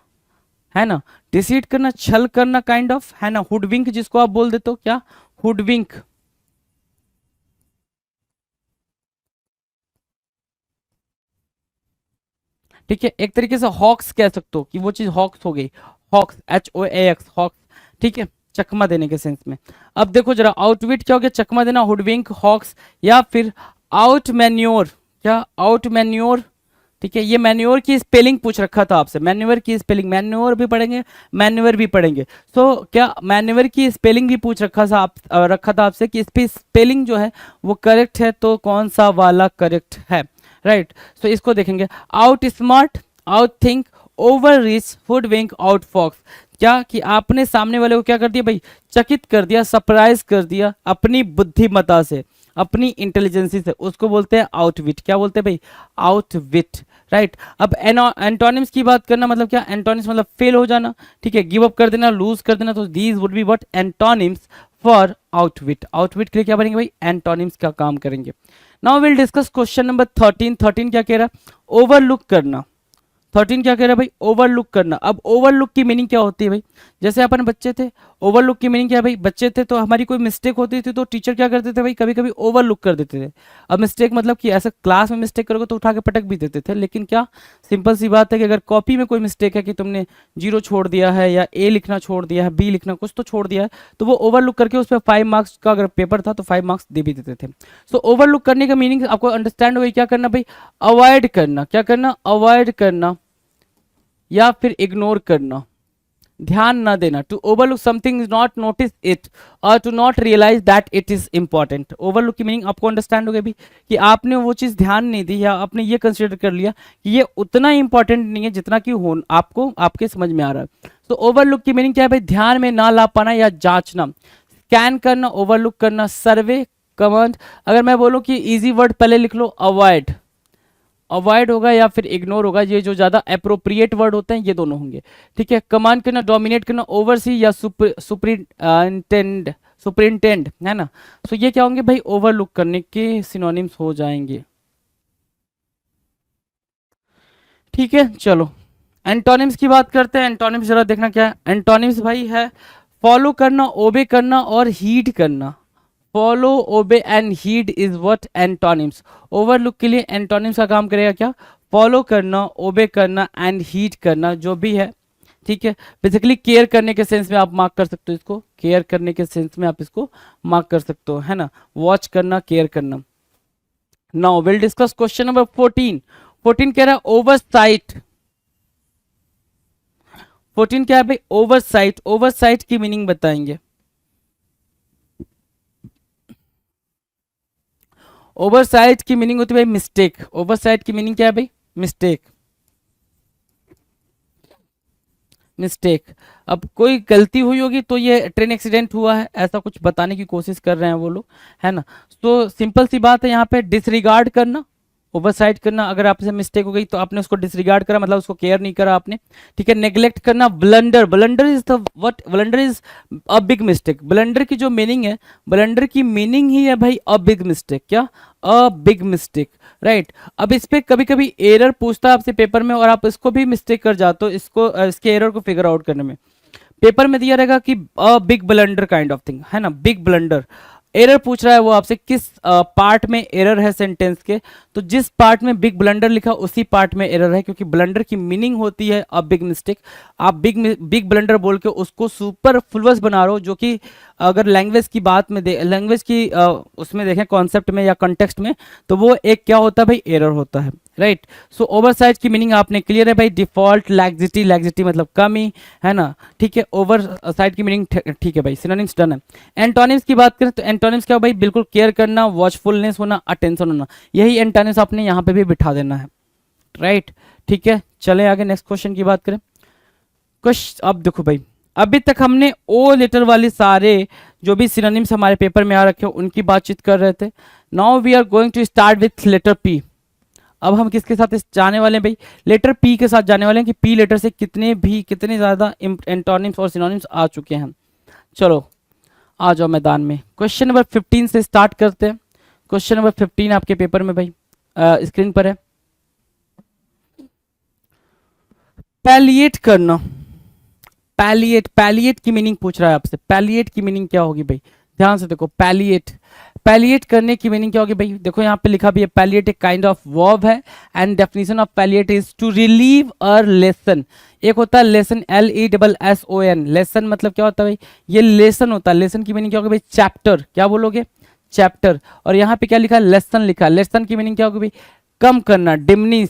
है ना, डिसीट करना, छल करना काइंड ऑफ, है ना, हुडविंक जिसको आप बोल देते हो, क्या, हुडविंक। ठीक है। एक तरीके से हॉक्स कह सकते हो कि वो चीज हॉक्स हो गई, हॉक्स, HOAX, हॉक्स, ठीक है, चकमा देने के सेंस में। अब देखो जरा, आउटविट क्या हो गया, चकमा देना, हुडविंक, हॉक्स, या फिर आउट मैन्योर, क्या आउट मैन्योर, ठीक है। ये मैन्योर की स्पेलिंग पूछ रखा था आपसे, मैन्योर की स्पेलिंग, मैन्योर भी पढ़ेंगे, मैन्योर भी पढ़ेंगे। सो क्या मैन्योर की स्पेलिंग भी पूछ रखा था रखा था आपसे कि इसकी स्पेलिंग जो है वो करेक्ट है, तो कौन सा वाला करेक्ट है, राइट। सो इसको देखेंगे, outsmart, outthink, overreach, hoodwink, outfox. क्या कि आपने सामने वाले को क्या कर दिया भाई, चकित कर दिया, सरप्राइज कर दिया अपनी बुद्धिमत्ता से, अपनी इंटेलिजेंसी से, उसको बोलते हैं आउटविट। क्या बोलते हैं भाई, आउटविट, राइट। अब एंटोनिम्स की बात करना मतलब क्या, एंटोनिम्स मतलब फेल हो जाना, ठीक है, गिव अप कर देना, लूज कर देना, तो these would be what, antonyms for outwit. Outwit के लिए क्या बनेंगे भाई, एंटोनिम्स का काम करेंगे। Now will discuss question number 13। 13 क्या कह रहा है, ओवरलुक करना। 13 क्या कह रहा है भाई, ओवरलुक करना। अब ओवरलुक की मीनिंग क्या होती है भाई, जैसे अपन बच्चे थे, ओवरलुक की मीनिंग क्या है भाई, बच्चे थे तो हमारी कोई मिस्टेक होती थी तो टीचर क्या करते थे भाई, कभी कभी ओवरलुक कर देते थे। अब मिस्टेक मतलब कि ऐसे क्लास में मिस्टेक करोगे तो उठा के पटक भी देते थे, लेकिन क्या सिंपल सी बात है कि अगर कॉपी में कोई मिस्टेक है कि तुमने 0 छोड़ दिया है, या A लिखना छोड़ दिया है, B लिखना, कुछ तो छोड़ दिया है, तो वो ओवरलुक करके उस पर 5 मार्क्स का अगर पेपर था तो 5 मार्क्स दे भी देते थे। सो ओवरलुक करने का मीनिंग आपको अंडरस्टैंड हो गई, क्या करना भाई, अवॉइड करना, क्या करना, अवॉइड करना, या फिर इग्नोर करना, ध्यान ना देना। To overlook something is not notice it, और to not realize that it is important. Overlook की मीनिंग आपको अंडरस्टैंड हो गई भी कि आपने वो चीज ध्यान नहीं दी, या आपने ये कंसिडर कर लिया कि ये उतना इंपॉर्टेंट नहीं है जितना कि हो आपको आपके समझ में आ रहा है। तो ओवरलुक की मीनिंग क्या है भाई, ध्यान में ना ला पाना या जांचना, स्कैन करना, ओवरलुक करना, सर्वे, कमांड। अगर मैं बोलूं कि इजी वर्ड पहले लिख लो, अवॉइड, अवॉइड होगा या फिर इग्नोर होगा, ये जो ज्यादा अप्रोप्रिएट वर्ड होते हैं ये दोनों होंगे, ठीक है। कमांड करना, डोमिनेट करना, ओवरसी या सुपरिंटेंड, सुपरिंटेंड, है ना। सो ये क्या होंगे भाई, ओवरलुक करने के सिनोनिम्स हो जाएंगे, ठीक है। चलो एंटोनिम्स की बात करते हैं। एंटोनिम्स जरा देखना क्या है, एंटोनिम्स भाई है फॉलो करना, ओबे करना और हीड करना। Follow, obey and heed is what antonyms. Overlook के लिए एंटोनिम्स का काम करेगा क्या, फॉलो करना, ओबे करना एंड हीड करना, जो भी है, ठीक है। बेसिकली केयर करने के सेंस में आप मार्क कर सकते हो इसको, केयर करने के सेंस में आप इसको मार्क कर सकते हो, है ना, वॉच करना, केयर करना। Now will discuss question number 14। 14 कह रहा है ओवरसाइट। 14 क्या है भाई, ओवरसाइट। ओवरसाइट की मीनिंग बताएंगे। ओवरसाइट की मीनिंग होती है भाई मिस्टेक। ओवरसाइट की मीनिंग क्या है भाई, मिस्टेक, मिस्टेक। अब कोई गलती हुई होगी तो ये ट्रेन एक्सीडेंट हुआ है ऐसा कुछ बताने की कोशिश कर रहे हैं वो लोग, है ना। तो सिंपल सी बात है, यहाँ पे डिसरिगार्ड करना, ओवरसाइट करना। अगर आपसे मिस्टेक हो गई तो आपने उसको डिसरिगार्ड करा, मतलब उसको केयर नहीं करा आपने, ठीक है। नेग्लेक्ट करना, blunder, blunder is the what, blunder is a big mistake. Blunder की जो मीनिंग है, ब्लंडर की मीनिंग ही है भाई अ बिग मिस्टेक। क्या, अ बिग मिस्टेक, राइट। अब इस पे कभी कभी एरर पूछता है आपसे पेपर में, और आप इसको भी मिस्टेक कर जाते हो, इसको इसके एरर को फिगर आउट करने में। पेपर में दिया रहेगा कि a big blunder kind of thing, है ना, बिग ब्लंडर। एरर पूछ रहा है वो आपसे किस पार्ट में एरर है सेंटेंस के, तो जिस पार्ट में बिग ब्लंडर लिखा उसी पार्ट में एरर है, क्योंकि ब्लंडर की मीनिंग होती है अ बिग मिस्टेक। आप बिग ब्लंडर बोल के उसको सुपर फ्लुअस बना रहे हो, जो कि अगर लैंग्वेज की बात में लैंग्वेज की उसमें देखें, कॉन्सेप्ट में या कॉन्टेक्स्ट में, तो वो एक क्या होता है भाई, एरर होता है, राइट। सो ओवरसाइज की मीनिंग आपने क्लियर है भाई, डिफॉल्ट, लैक्सिटी, लैक्सिटी मतलब कमी, है ना, ठीक है। ओवर साइड की मीनिंग ठीक है भाई, सिनोनिम्स डन है। एंटोनिम्स की बात करें तो एंटोनिम्स क्या हो भाई, बिल्कुल केयर करना, वॉचफुलनेस होना, अटेंशन होना। यही एंटोनिम्स आपने यहाँ पे भी बिठा देना है, राइट, ठीक है। चले आगे नेक्स्ट क्वेश्चन की बात करें। क्वेश्चन अब देखो भाई, अभी तक हमने ओ लेटर वाले सारे जो भी सिनोनिम्स हमारे पेपर में आ रखे हैं उनकी बातचीत कर रहे थे। Now we are going to start with letter P. अब हम किसके साथ जाने वाले हैं भाई, लेटर पी के साथ जाने वाले हैं कि पी लेटर से कितने ज्यादा एंटोनिम्स और सिनोनिम्स आ चुके हैं। चलो आ जाओ मैदान में। क्वेश्चन नंबर 15 से स्टार्ट करते हैं। क्वेश्चन नंबर 15 आपके पेपर में भाई स्क्रीन पर है। पैलिएट करना, पैलिएट, पैलिएट की मीनिंग पूछ रहा है आपसे। पैलिएट की मीनिंग क्या होगी भाई, ध्यान से देखो। पैलिएट, पैलिएट करने की मीनिंग क्या होगी भाई? देखो यहाँ पे लिखा भी है, पैलिएट एक काइंड ऑफ वर्ब है and definition of palliate is to relieve a lessen. एक होता है लेसन, LESSON, लेसन मतलब क्या होता है भाई? ये लेसन होता है। लेसन की मीनिंग क्या होगी भाई? चैप्टर। क्या बोलोगे? चैप्टर। और यहाँ पे क्या लिखा है? लेसन लिखा है। लेसन की मीनिंग क्या होगी भाई? कम करना, डिमनिश,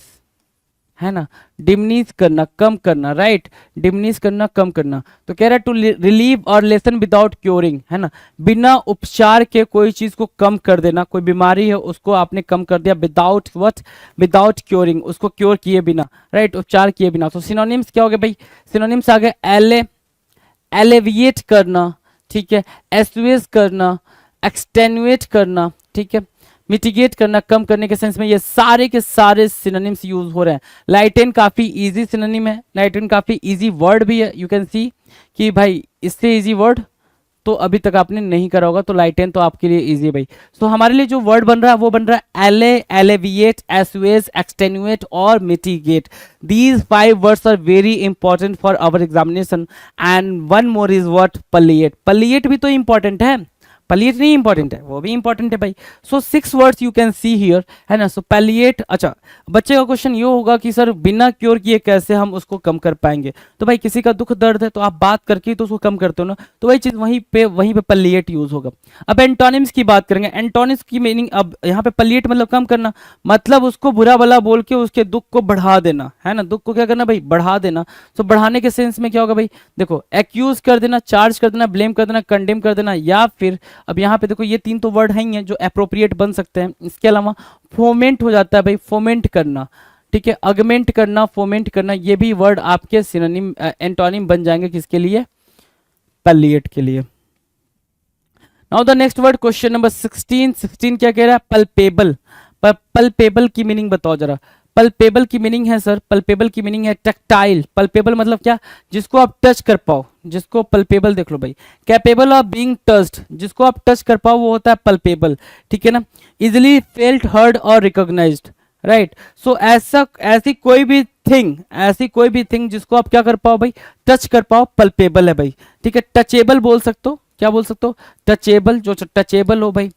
है ना, डिमनिश करना, कम करना, राइट, डिमनिश करना, कम करना। तो कह रहा है टू रिलीव और लेसन विदाउट क्योरिंग, है ना, बिना उपचार के कोई चीज को कम कर देना। कोई बीमारी है उसको आपने कम कर दिया विदाउट व्हाट? विदाउट क्योरिंग, उसको क्योर किए बिना, राइट, उपचार किए बिना। तो सिनोनिम्स क्या हो गए भाई? सिनोनिम्स आ गए एलेविएट करना, ठीक है, एस्वेज करना, एक्सटेनुएट करना, ठीक है, मिटिगेट करना, कम करने के सेंस में। ये सारे के सारे सिनोनिम्स यूज हो रहे हैं। लाइटेन काफी इजी सिनोनिम है, लाइटेन काफी इजी वर्ड भी है। यू कैन सी कि भाई इससे इजी वर्ड तो अभी तक आपने नहीं करा होगा, तो लाइटेन तो आपके लिए इजी है भाई। सो हमारे लिए जो वर्ड बन रहा है वो बन रहा है एलेविएट, एस्वेज, एक्सटेनुएट और mitigate. These 5 words are very important for our examination and one more is what? Palliate. Palliate भी तो इंपॉर्टेंट है, पलिएट नहीं इंपॉर्टेंट है? वो भी इंपॉर्टेंट है भाई। सो 6 words you can see here, है ना। सो पलिएट। अच्छा, बच्चे का क्वेश्चन ये होगा कि सर बिना क्योर किए कैसे हम उसको कम कर पाएंगे? तो भाई किसी का दुख दर्द है तो आप बात करके तो उसको कम करते हो ना, तो वही चीज वहीं पे पलिएट यूज होगा। अब एंटोनिम्स की बात करेंगे। एंटोनिम्स की मीनिंग, अब यहाँ पे पलिएट मतलब कम करना, मतलब उसको बुरा भला बोल के उसके दुख को बढ़ा देना, है ना, दुख को क्या करना भाई? बढ़ा देना। तो बढ़ाने के सेंस में क्या होगा भाई? देखो, एक्यूज कर देना, चार्ज कर देना, ब्लेम कर देना, कंडेम कर देना, या फिर अब यहाँ पे देखो ये 3 तो वर्ड हैं जो अप्रोप्रिएट बन सकते हैं। इसके अलावा फोमेंट हो जाता है भाई, फोमेंट करना, ठीक है, अगमेंट करना, फोमेंट करना, ये भी वर्ड आपके सिनोनिम एंटोनिम बन जाएंगे। किसके लिए? पलिएट के लिए। Now the next word, question number 16। 16 क्या कह रहा है? पल्पेबल। पल्पेबल की मीनिंग बताओ जरा। पल्पेबल की मीनिंग है सर, पल्पेबल की मीनिंग है टैक्टाइल। पल्पेबल मतलब क्या? जिसको आप टच कर पाओ, जिसको पल्पेबल, देख लो भाई, कैपेबल ऑफ बीइंग टच्ड, जिसको आप टच कर पाओ वो होता है पल्पेबल, ठीक है ना। इजिली फेल्ट, हर्ड और रिकॉग्नाइज्ड, राइट। सो ऐसा, ऐसी कोई भी थिंग, ऐसी कोई भी थिंग जिसको आप क्या कर पाओ भाई? टच कर पाओ, पल्पेबल है भाई, ठीक है। टचेबल बोल सकते हो, क्या बोल सकते हो? टचेबल, जो टचेबल हो भाई,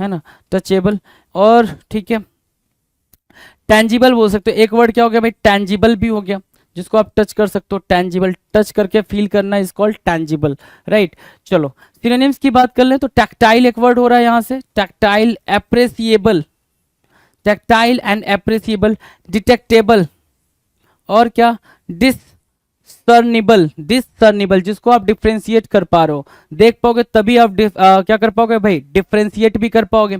है ना, टचेबल। और ठीक है, टेंजिबल बोल सकते हो। एक वर्ड क्या हो गया भाई? टेंजिबल भी हो गया, जिसको आप टच कर सकते हो, टेंजिबल, टच करके फील करना इज कॉल्ड टेंजिबल, राइट। चलो सिनोनिम्स की बात कर लें तो टैक्टाइल एक वर्ड हो रहा है यहाँ से, टैक्टाइल, एप्रेसिएबल, टैक्टाइल एंड एप्रेसिएबल, डिटेक्टेबल, और क्या? डिसर्निबल, डिसर्निबल, जिसको आप डिफ्रेंशिएट कर पा रहे हो, देख पाओगे तभी आप क्या कर पाओगे भाई? डिफ्रेंशिएट भी कर पाओगे।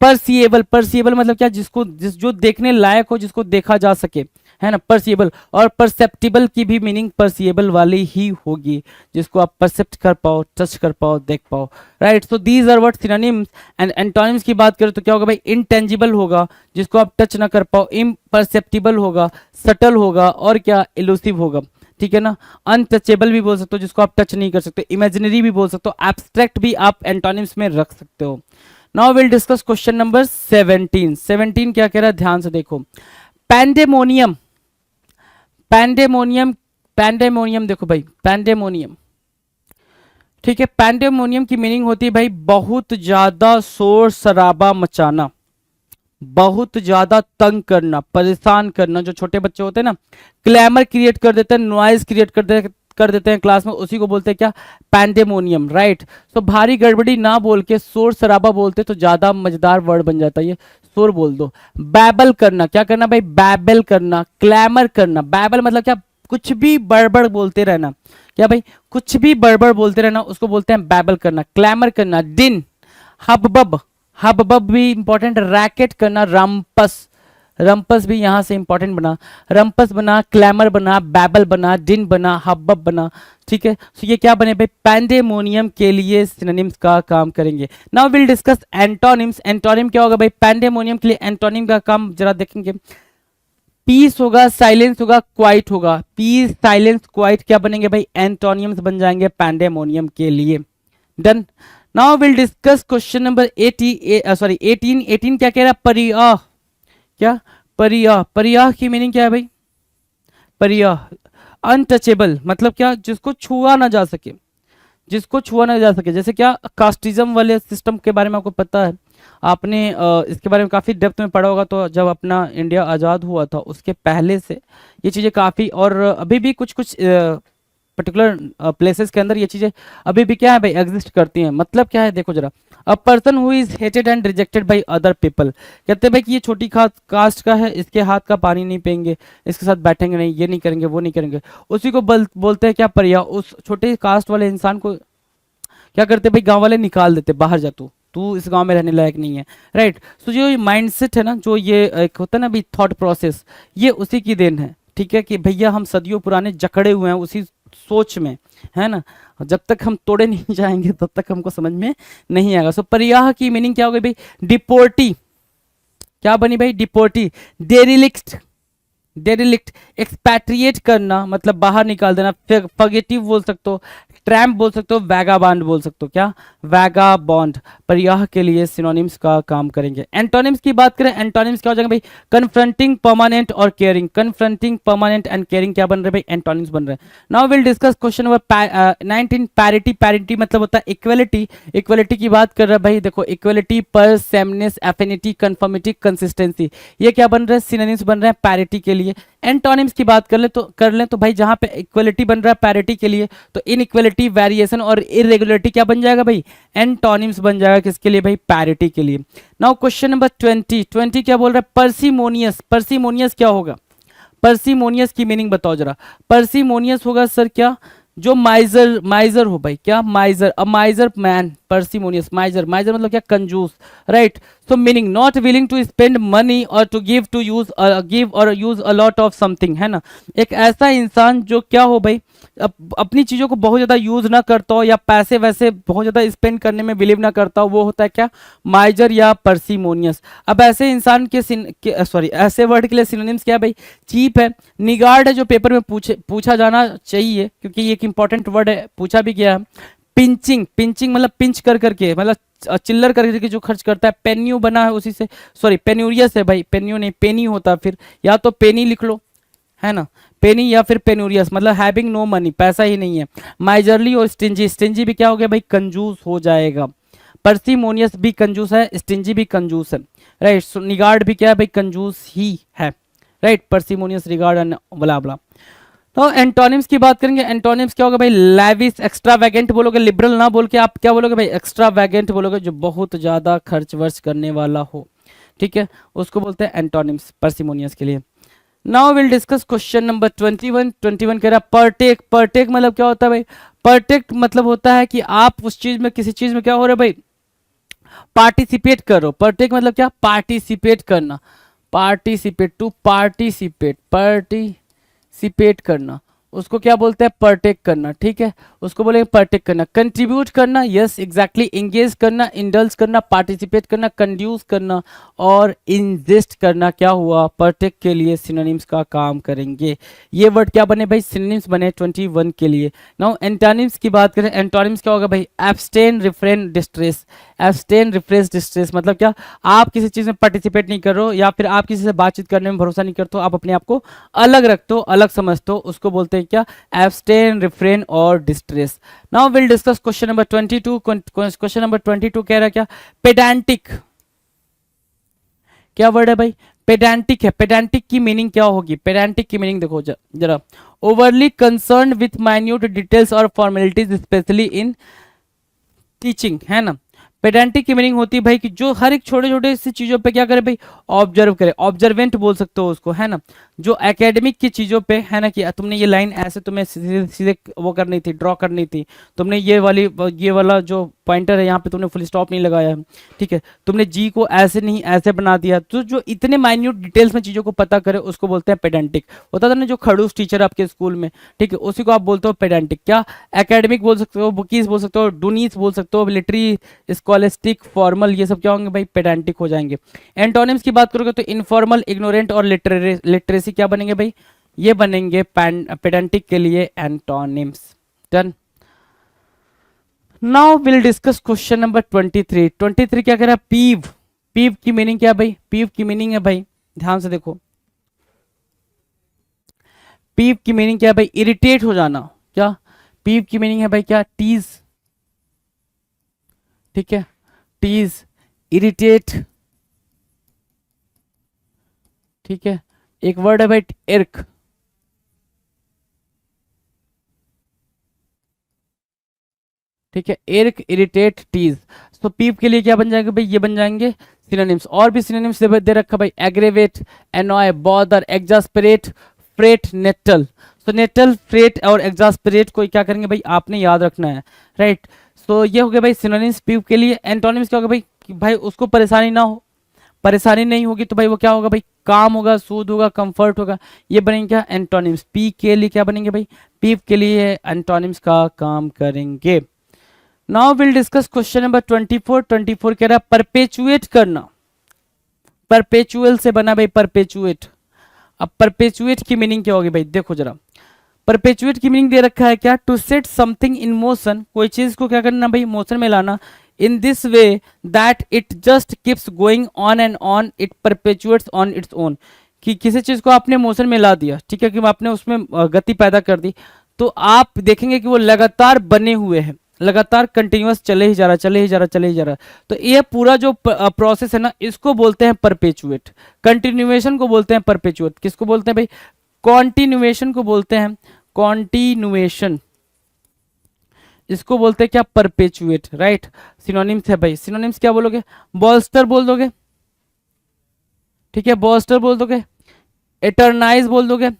परसिएबल, परसिएबल मतलब क्या? जिसको जो देखने लायक हो, जिसको देखा जा सके, है ना, परसिएबल। और परसेप्टिबल की भी मीनिंग परसिएबल वाली ही होगी, जिसको आप परसेप्ट कर पाओ, टच कर पाओ, देख पाओ, right. So these are what synonyms. And antonyms की बात करें तो क्या होगा भाई? इंटेंजिबल होगा, जिसको आप टच ना कर पाओ, इम्परसेप्टिबल होगा, सटल होगा, और क्या? इलूसिव होगा, ठीक है ना। अनटचेबल भी बोल सकते हो, जिसको आप टच नहीं कर सकते, इमेजिनरी भी बोल सकते हो, एब्स्ट्रैक्ट भी आप एंटोनिम्स में रख सकते हो। Now will discuss question number 17। 17 क्या कह रहा है? ध्यान से देखो। पैंडेमोनियम, पैंडेमोनियम, पैंडेमोनियम देखो भाई, पैंडेमोनियम, ठीक है। पैंडेमोनियम की मीनिंग होती है भाई बहुत ज्यादा शोर शराबा मचाना, बहुत ज्यादा तंग करना, परेशान करना। जो छोटे बच्चे होते हैं ना, क्लैमर क्रिएट कर देते हैं, नॉइज क्रिएट कर देते हैं क्लास में, उसी को बोलते हैं क्या? Pandemonium, right. तो भारी गड़बड़ी ना बोल के शोर शराबा बोलते तो ज्यादा मजेदार वर्ड बन जाता है ये, शोर बोल दो। बैबल करना, क्या करना भाई? बैबल करना, क्लैमर करना। बैबल मतलब क्या? कुछ भी बड़बड़ बोलते रहना, क्या भाई? कुछ भी बड़बड़ बोलते रहना, उसको बोलते हैं बैबल करना। क्लैमर करना, दिन, हबबब, हबबब भी इंपॉर्टेंट। रैकेट करना, रंपस, रंपस भी यहां से इंपॉर्टेंट बना, रंपस बना, क्लैमर बना, बैबल बना, दिन बना, हब्बब बना, ठीक है। तो ये क्या बने भाई? पैंडेमोनियम के लिए सिनोनिम्स का काम करेंगे। Now will discuss antonyms. Antonym क्या होगा भाई? पैंडेमोनियम के लिए एंटोनिम का काम जरा देखेंगे। पीस होगा, साइलेंस होगा, क्वाइट होगा। पीस, साइलेंस, क्वाइट क्या बनेंगे भाई? एंटोनियम्स बन जाएंगे पैंडेमोनियम के लिए। Done. Now will discuss question number 18। 18 क्या कह रहा है? परियाह, क्या? परियाह, परियाह की मीनिंग क्या है भाई? परियाह, अनटचेबल मतलब क्या? जिसको छुआ ना जा सके, जिसको छुआ ना जा सके। जैसे क्या, कास्टिज्म वाले सिस्टम के बारे में आपको पता है, आपने इसके बारे में काफ़ी डेप्थ में पढ़ा होगा। तो जब अपना इंडिया आज़ाद हुआ था उसके पहले से ये चीज़ें काफ़ी, और अभी भी कुछ कुछ पर्टिकुलर प्लेसेस के अंदर ये चीज़ें अभी भी क्या है भाई, एग्जिस्ट करती हैं। मतलब क्या है, देखो जरा, a person who is hated and rejected by other people, कहते हैं भाई कि ये छोटी कास्ट का है, इसके हाथ का पानी नहीं पियेंगे, इसके साथ बैठेंगे नहीं, ये नहीं करेंगे, वो नहीं करेंगे, उसी को बोलते हैं क्या, परिया। उस छोटे कास्ट वाले इंसान को क्या करते भाई, गांव वाले निकाल देते, बाहर जा तू, तू इस गांव में रहने लायक नहीं है, राइट। सो जो ये माइंडसेट है ना, जो ये एक होता है ना भी थॉट प्रोसेस, ये उसी की देन है, ठीक है, कि भैया हम सदियों पुराने जकड़े हुए हैं उसी सोच में, है ना। जब तक हम तोड़े नहीं जाएंगे तब तक हमको समझ में नहीं आएगा। सो परियाह की मीनिंग क्या हो गई भाई, डिपोर्टी, क्या बनी भाई, डिपोर्टी। डेरिलिक्ट, डेरिलिक्ट एक्सपैट्रिएट करना, मतलब बाहर निकाल देना। फगेटिव बोल सकते हो, ट्रैम्प बोल सकते हो, वैगाबॉन्ड बोल सकते हो, क्या, वैगाबॉन्ड। पर यह के लिए सिनोनिम्स का काम करेंगे। एंटोनिम्स की बात करें, एंटोनिम्स क्या हो जाएंगे भाई, कन्फ्रंटिंग, परमानेंट और caring. Confronting, permanent and caring क्या बन रहे हैं भाई, एंटोनिम्स बन रहे हैं। Now will discuss question number 19, parity. Parity मतलब होता है इक्वलिटी। इक्वलिटी की बात कर रहे हैं भाई, देखो इक्वलिटी पर सेमनेस, एफिनिटी, कन्फर्मिटी, कंसिस्टेंसी, ये क्या बन रहे हैं, सिनोनिम्स बन रहे हैं पैरिटी के लिए। एंटोनिम्स की बात कर लें तो भाई जहां पे इक्वलिटी बन रहा है पैरिटी के लिए, तो इनइक्वलिटी, वेरिएशन और इरेगुलरिटी क्या बन जाएगा भाई, एंटोनिम्स बन जाएगा किसके लिए भाई, पैरिटी के लिए। नाउ क्वेश्चन नंबर 20 क्या बोल रहा है, पर्सिमोनियस। पर्सिमोनियस क्या होगा, पर्सिमोनियस की मीनिंग बताओ जरा। पर्सिमोनियस होगा सर क्या, जो माइजर, माइजर हो भाई, क्या, माइजर, अ माइजर मैन। पर्सिमोनियस, माइजर, माइजर मतलब क्या, कंजूस, right. So meaning not willing to spend money और to give, to use, give और use a lot of something, है ना। एक ऐसा इंसान जो क्या हो भाई, अपनी चीजों को बहुत ज्यादा यूज ना करता हो, या पैसे वैसे बहुत ज्यादा स्पेंड करने में बिलीव ना करता हो, वो होता है क्या, माइजर या पर्सिमोनियस। अब ऐसे इंसान के सॉरी ऐसे वर्ड के लिए सिनोनिम्स क्या है भाई, चीप है, निगार्ड है, जो पेपर में पूछा जाना चाहिए क्योंकि ये एक इंपॉर्टेंट वर्ड है, पूछा भी गया है। पिंचिंग, पिंचिंग मतलब पिंच कर करके, मतलब चिल्लर कर करके जो खर्च करता है। पेन्यू बना है उसी से, सॉरी पेन्यूरियस है भाई, पेन्यू नहीं, पेनी होता, फिर या तो पेनी लिख लो, है ना, पेनी, या फिर पेनूरियस मतलब हैविंग नो मनी, पैसा ही नहीं है। माइजरली और स्टिंजी, स्टिंजी भी क्या हो गया भाई, कंजूस हो जाएगा। पर्सिमोनियस भी कंजूस है, स्टिंजी भी कंजूस है, राइट। सो निगार्ड भी क्या है भाई, कंजूस ही है, राइट। पर्सिमोनियस, रिगार्ड एंड बला बला। तो एंटोनिम्स की बात करेंगे, एंटोनिम्स क्या होगा भाई, लैविश, एक्स्ट्रावैगेंट बोलोगे, लिबरल ना बोल के आप क्या बोलोगे भाई, एक्स्ट्रावैगेंट बोलोगे, जो बहुत ज्यादा खर्च वर्च करने वाला हो, ठीक है, उसको बोलते हैं एंटोनिम्स पर्सिमोनियस के लिए। Now will discuss question number 21। 21 कह रहा है परटेक। परटेक मतलब क्या होता है भाई, परटेक मतलब होता है कि आप उस चीज में, किसी चीज में क्या हो रहा है भाई, पार्टिसिपेट करो। परटेक मतलब क्या, पार्टिसिपेट करना, पार्टिसिपेट, टू पार्टिसिपेट, पार्टिसिपेट करना, उसको क्या बोलते हैं, परटेक करना, ठीक है, उसको बोलेंगे परटेक करना। कंट्रीब्यूट करना, यस एग्जैक्टली, इंगेज करना, इंडल्ज करना, पार्टिसिपेट करना, कंड्यूस करना और इंजेस्ट करना, क्या हुआ, परटेक के लिए सिनोनिम्स का काम करेंगे। ये वर्ड क्या बने भाई, सिनोनिम्स बने 21 के लिए। नाउ एंटोनिम्स की बात करें, एंटोनिम्स क्या होगा भाई, abstain, refrain, distress. Abstain, refresh, distress मतलब क्या, आप किसी चीज में पार्टिसिपेट नहीं कर रहे हो, या फिर आप किसी से बातचीत करने में भरोसा नहीं करते हो, आप अपने आप को अलग रखते हो, अलग समझते हो, उसको बोलते हैं क्या, एब्सटेन, रिफ्रेन और distress. Now will discuss question number 22। Question number 22 कह रहा है क्या, पेडांटिक। क्या वर्ड है भाई, पेडांटिक है। पेडांटिक की मीनिंग क्या होगी, पेडांटिक की मीनिंग देखो जरा, overly concern with minute details और फॉर्मेलिटीज स्पेशली इन टीचिंग, है ना। पेडेंटिक की मीनिंग होती है भाई कि जो हर एक छोटे छोटे सी चीजों पे क्या करे भाई, ऑब्जर्व करे, ऑब्जर्वेंट बोल सकते हो उसको, है ना। जो एकेडमिक की चीजों पे, है ना, कि तुमने ये लाइन ऐसे तुम्हें सीधे सीधे वो करनी थी, ड्रॉ करनी थी, तुमने ये वाला जो पॉइंटर है यहाँ पे तुमने फुल स्टॉप नहीं लगाया है, ठीक है, तुमने जी को ऐसे नहीं ऐसे बना दिया, तो जो इतने माइन्यूट डिटेल्स में चीजों को पता करे उसको बोलते हैं पेडेंटिक। होता था ना जो खड़ूस टीचर आपके स्कूल में, ठीक है, उसी को आप बोलते हो पेडेंटिक। क्या, एकेडमिक बोल सकते हो, बुकीज बोल सकते हो, डूनीस बोल सकते हो, मिलिट्री, स्कॉलिस्टिक, फॉर्मल, ये सब क्या होंगे भाई, पेडेंटिक हो जाएंगे। एंटोनिम्स की बात करोगे तो इनफॉर्मल, इग्नोरेंट और लिटरेसी क्या बनेंगे भाई, ये बनेंगे पेडेंटिक के लिए antonyms. Done. Now will discuss question number 23। 23 क्या कह रहा है, पीव। पीव की मीनिंग क्या है भाई, पीव की मीनिंग है भाई, ध्यान से देखो, पीव की मीनिंग क्या है भाई, इरिटेट हो जाना। क्या, पीव की मीनिंग है भाई क्या, टीज, ठीक है, टीज, इरिटेट, ठीक है, एक वर्ड है भाई इर्क, ठीक है, इर्क, इरिटेट, टीज। तो पीप के लिए क्या बन जाएंगे भाई, ये बन जाएंगे सिनोनिम्स। और भी सिनोनिम्स दे रखा भाई, aggravate, annoy, bother, exasperate, fret, nettle. तो नेटल, फ्रेट और एग्जास्परेट को क्या करेंगे भाई, आपने याद रखना है, राइट। तो ये हो गया भाई सिनोनिम्स पीप के लिए। एंटोनिम्स क्या होगा भाई, कि भाई उसको परेशानी ना हो, परेशानी नहीं होगी तो भाई वो क्या होगा भाई, काम होगा, सूद होगा, कंफर्ट होगा। ये बनेंगे क्या, एंटोनिम्स। पी के लिए क्या बनेंगे भाई, पीप के लिए एंटोनिम्स का काम करेंगे। Now will discuss question number 24। 24 कह रहा है परपेचुएट करना, परपेचुअल से बना भाई परपेचुएट। अब परपेचुएट की मीनिंग क्या होगी भाई, देखो जरा, परपेचुएट की मीनिंग दे रखा है क्या, to set something in motion, कोई चीज को क्या करना भाई, मोशन में लाना, in this way that it just keeps going on and on, it perpetuates on its own. कि किसी चीज को आपने मोशन में ला दिया, ठीक है, कि आपने उसमें गति पैदा कर दी, तो आप देखेंगे कि वो लगातार बने हुए हैं, लगातार कंटिन्यूअस चले ही जा रहा, चले ही जा रहा, चले ही जा रहा। तो ये पूरा जो प्रोसेस है ना, इसको बोलते हैं परपेचुएट। कंटिन्यूएशन को बोलते हैं परपेचुएट। किसको बोलते हैं भाई, कॉन्टिन्यूएशन को बोलते हैं, कॉन्टिन्यूएशन, इसको बोलते हैं क्या, परपेचुएट, राइट। सिनोनिम्स है भाई, सिनोनिम्स क्या बोलोगे, बॉल्स्टर बोल दोगे, ठीक है, बॉल्स्टर बोल दोगे, एटर्नाइज बोल दोगे,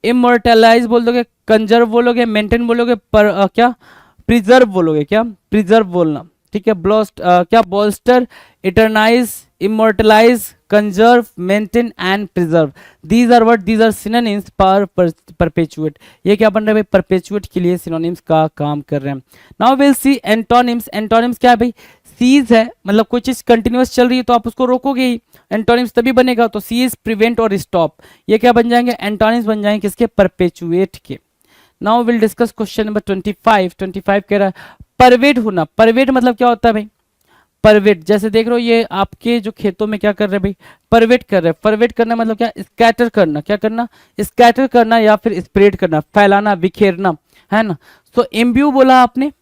इमोर्टलाइज बोल दोगे, कंजर्व बोलोगे, मेंटेन बोलोगे, पर क्या प्रिजर्व बोलोगे, क्या प्रिजर्व बोलना, ठीक है। ब्लॉस्ट क्या, bolster, eternize, immortalize, conserve, maintain and preserve, these are what, these are synonyms for perpetuate. ये क्या बन रहा है भाई, परपेचुएट के लिए सिनोनिम्स का काम कर रहे हैं। Now will see antonyms. Antonyms क्या है भाई, सीज है, मतलब कोई चीज कंटिन्यूअस चल रही है तो आप उसको रोकोगे ही, एंटोनिम्स तभी बनेगा। तो सीज, प्रिवेंट और स्टॉप, ये क्या बन जाएंगे, एंटोनिम्स बन जाएंगे किसके, परपेचुएट के। Now will discuss question number 25। 25 कह रहा है परवेट होना। परवेट मतलब क्या होता है भाई, परवेट जैसे देख रहे हो ये आपके जो खेतों में क्या कर रहे हैं भाई, परवेट कर रहे हैं। परवेट करना मतलब क्या, स्कैटर करना, क्या करना, स्कैटर करना या फिर स्प्रेड करना, फैलाना, बिखेरना, है ना। तो इम्ब्यू बोला आपने,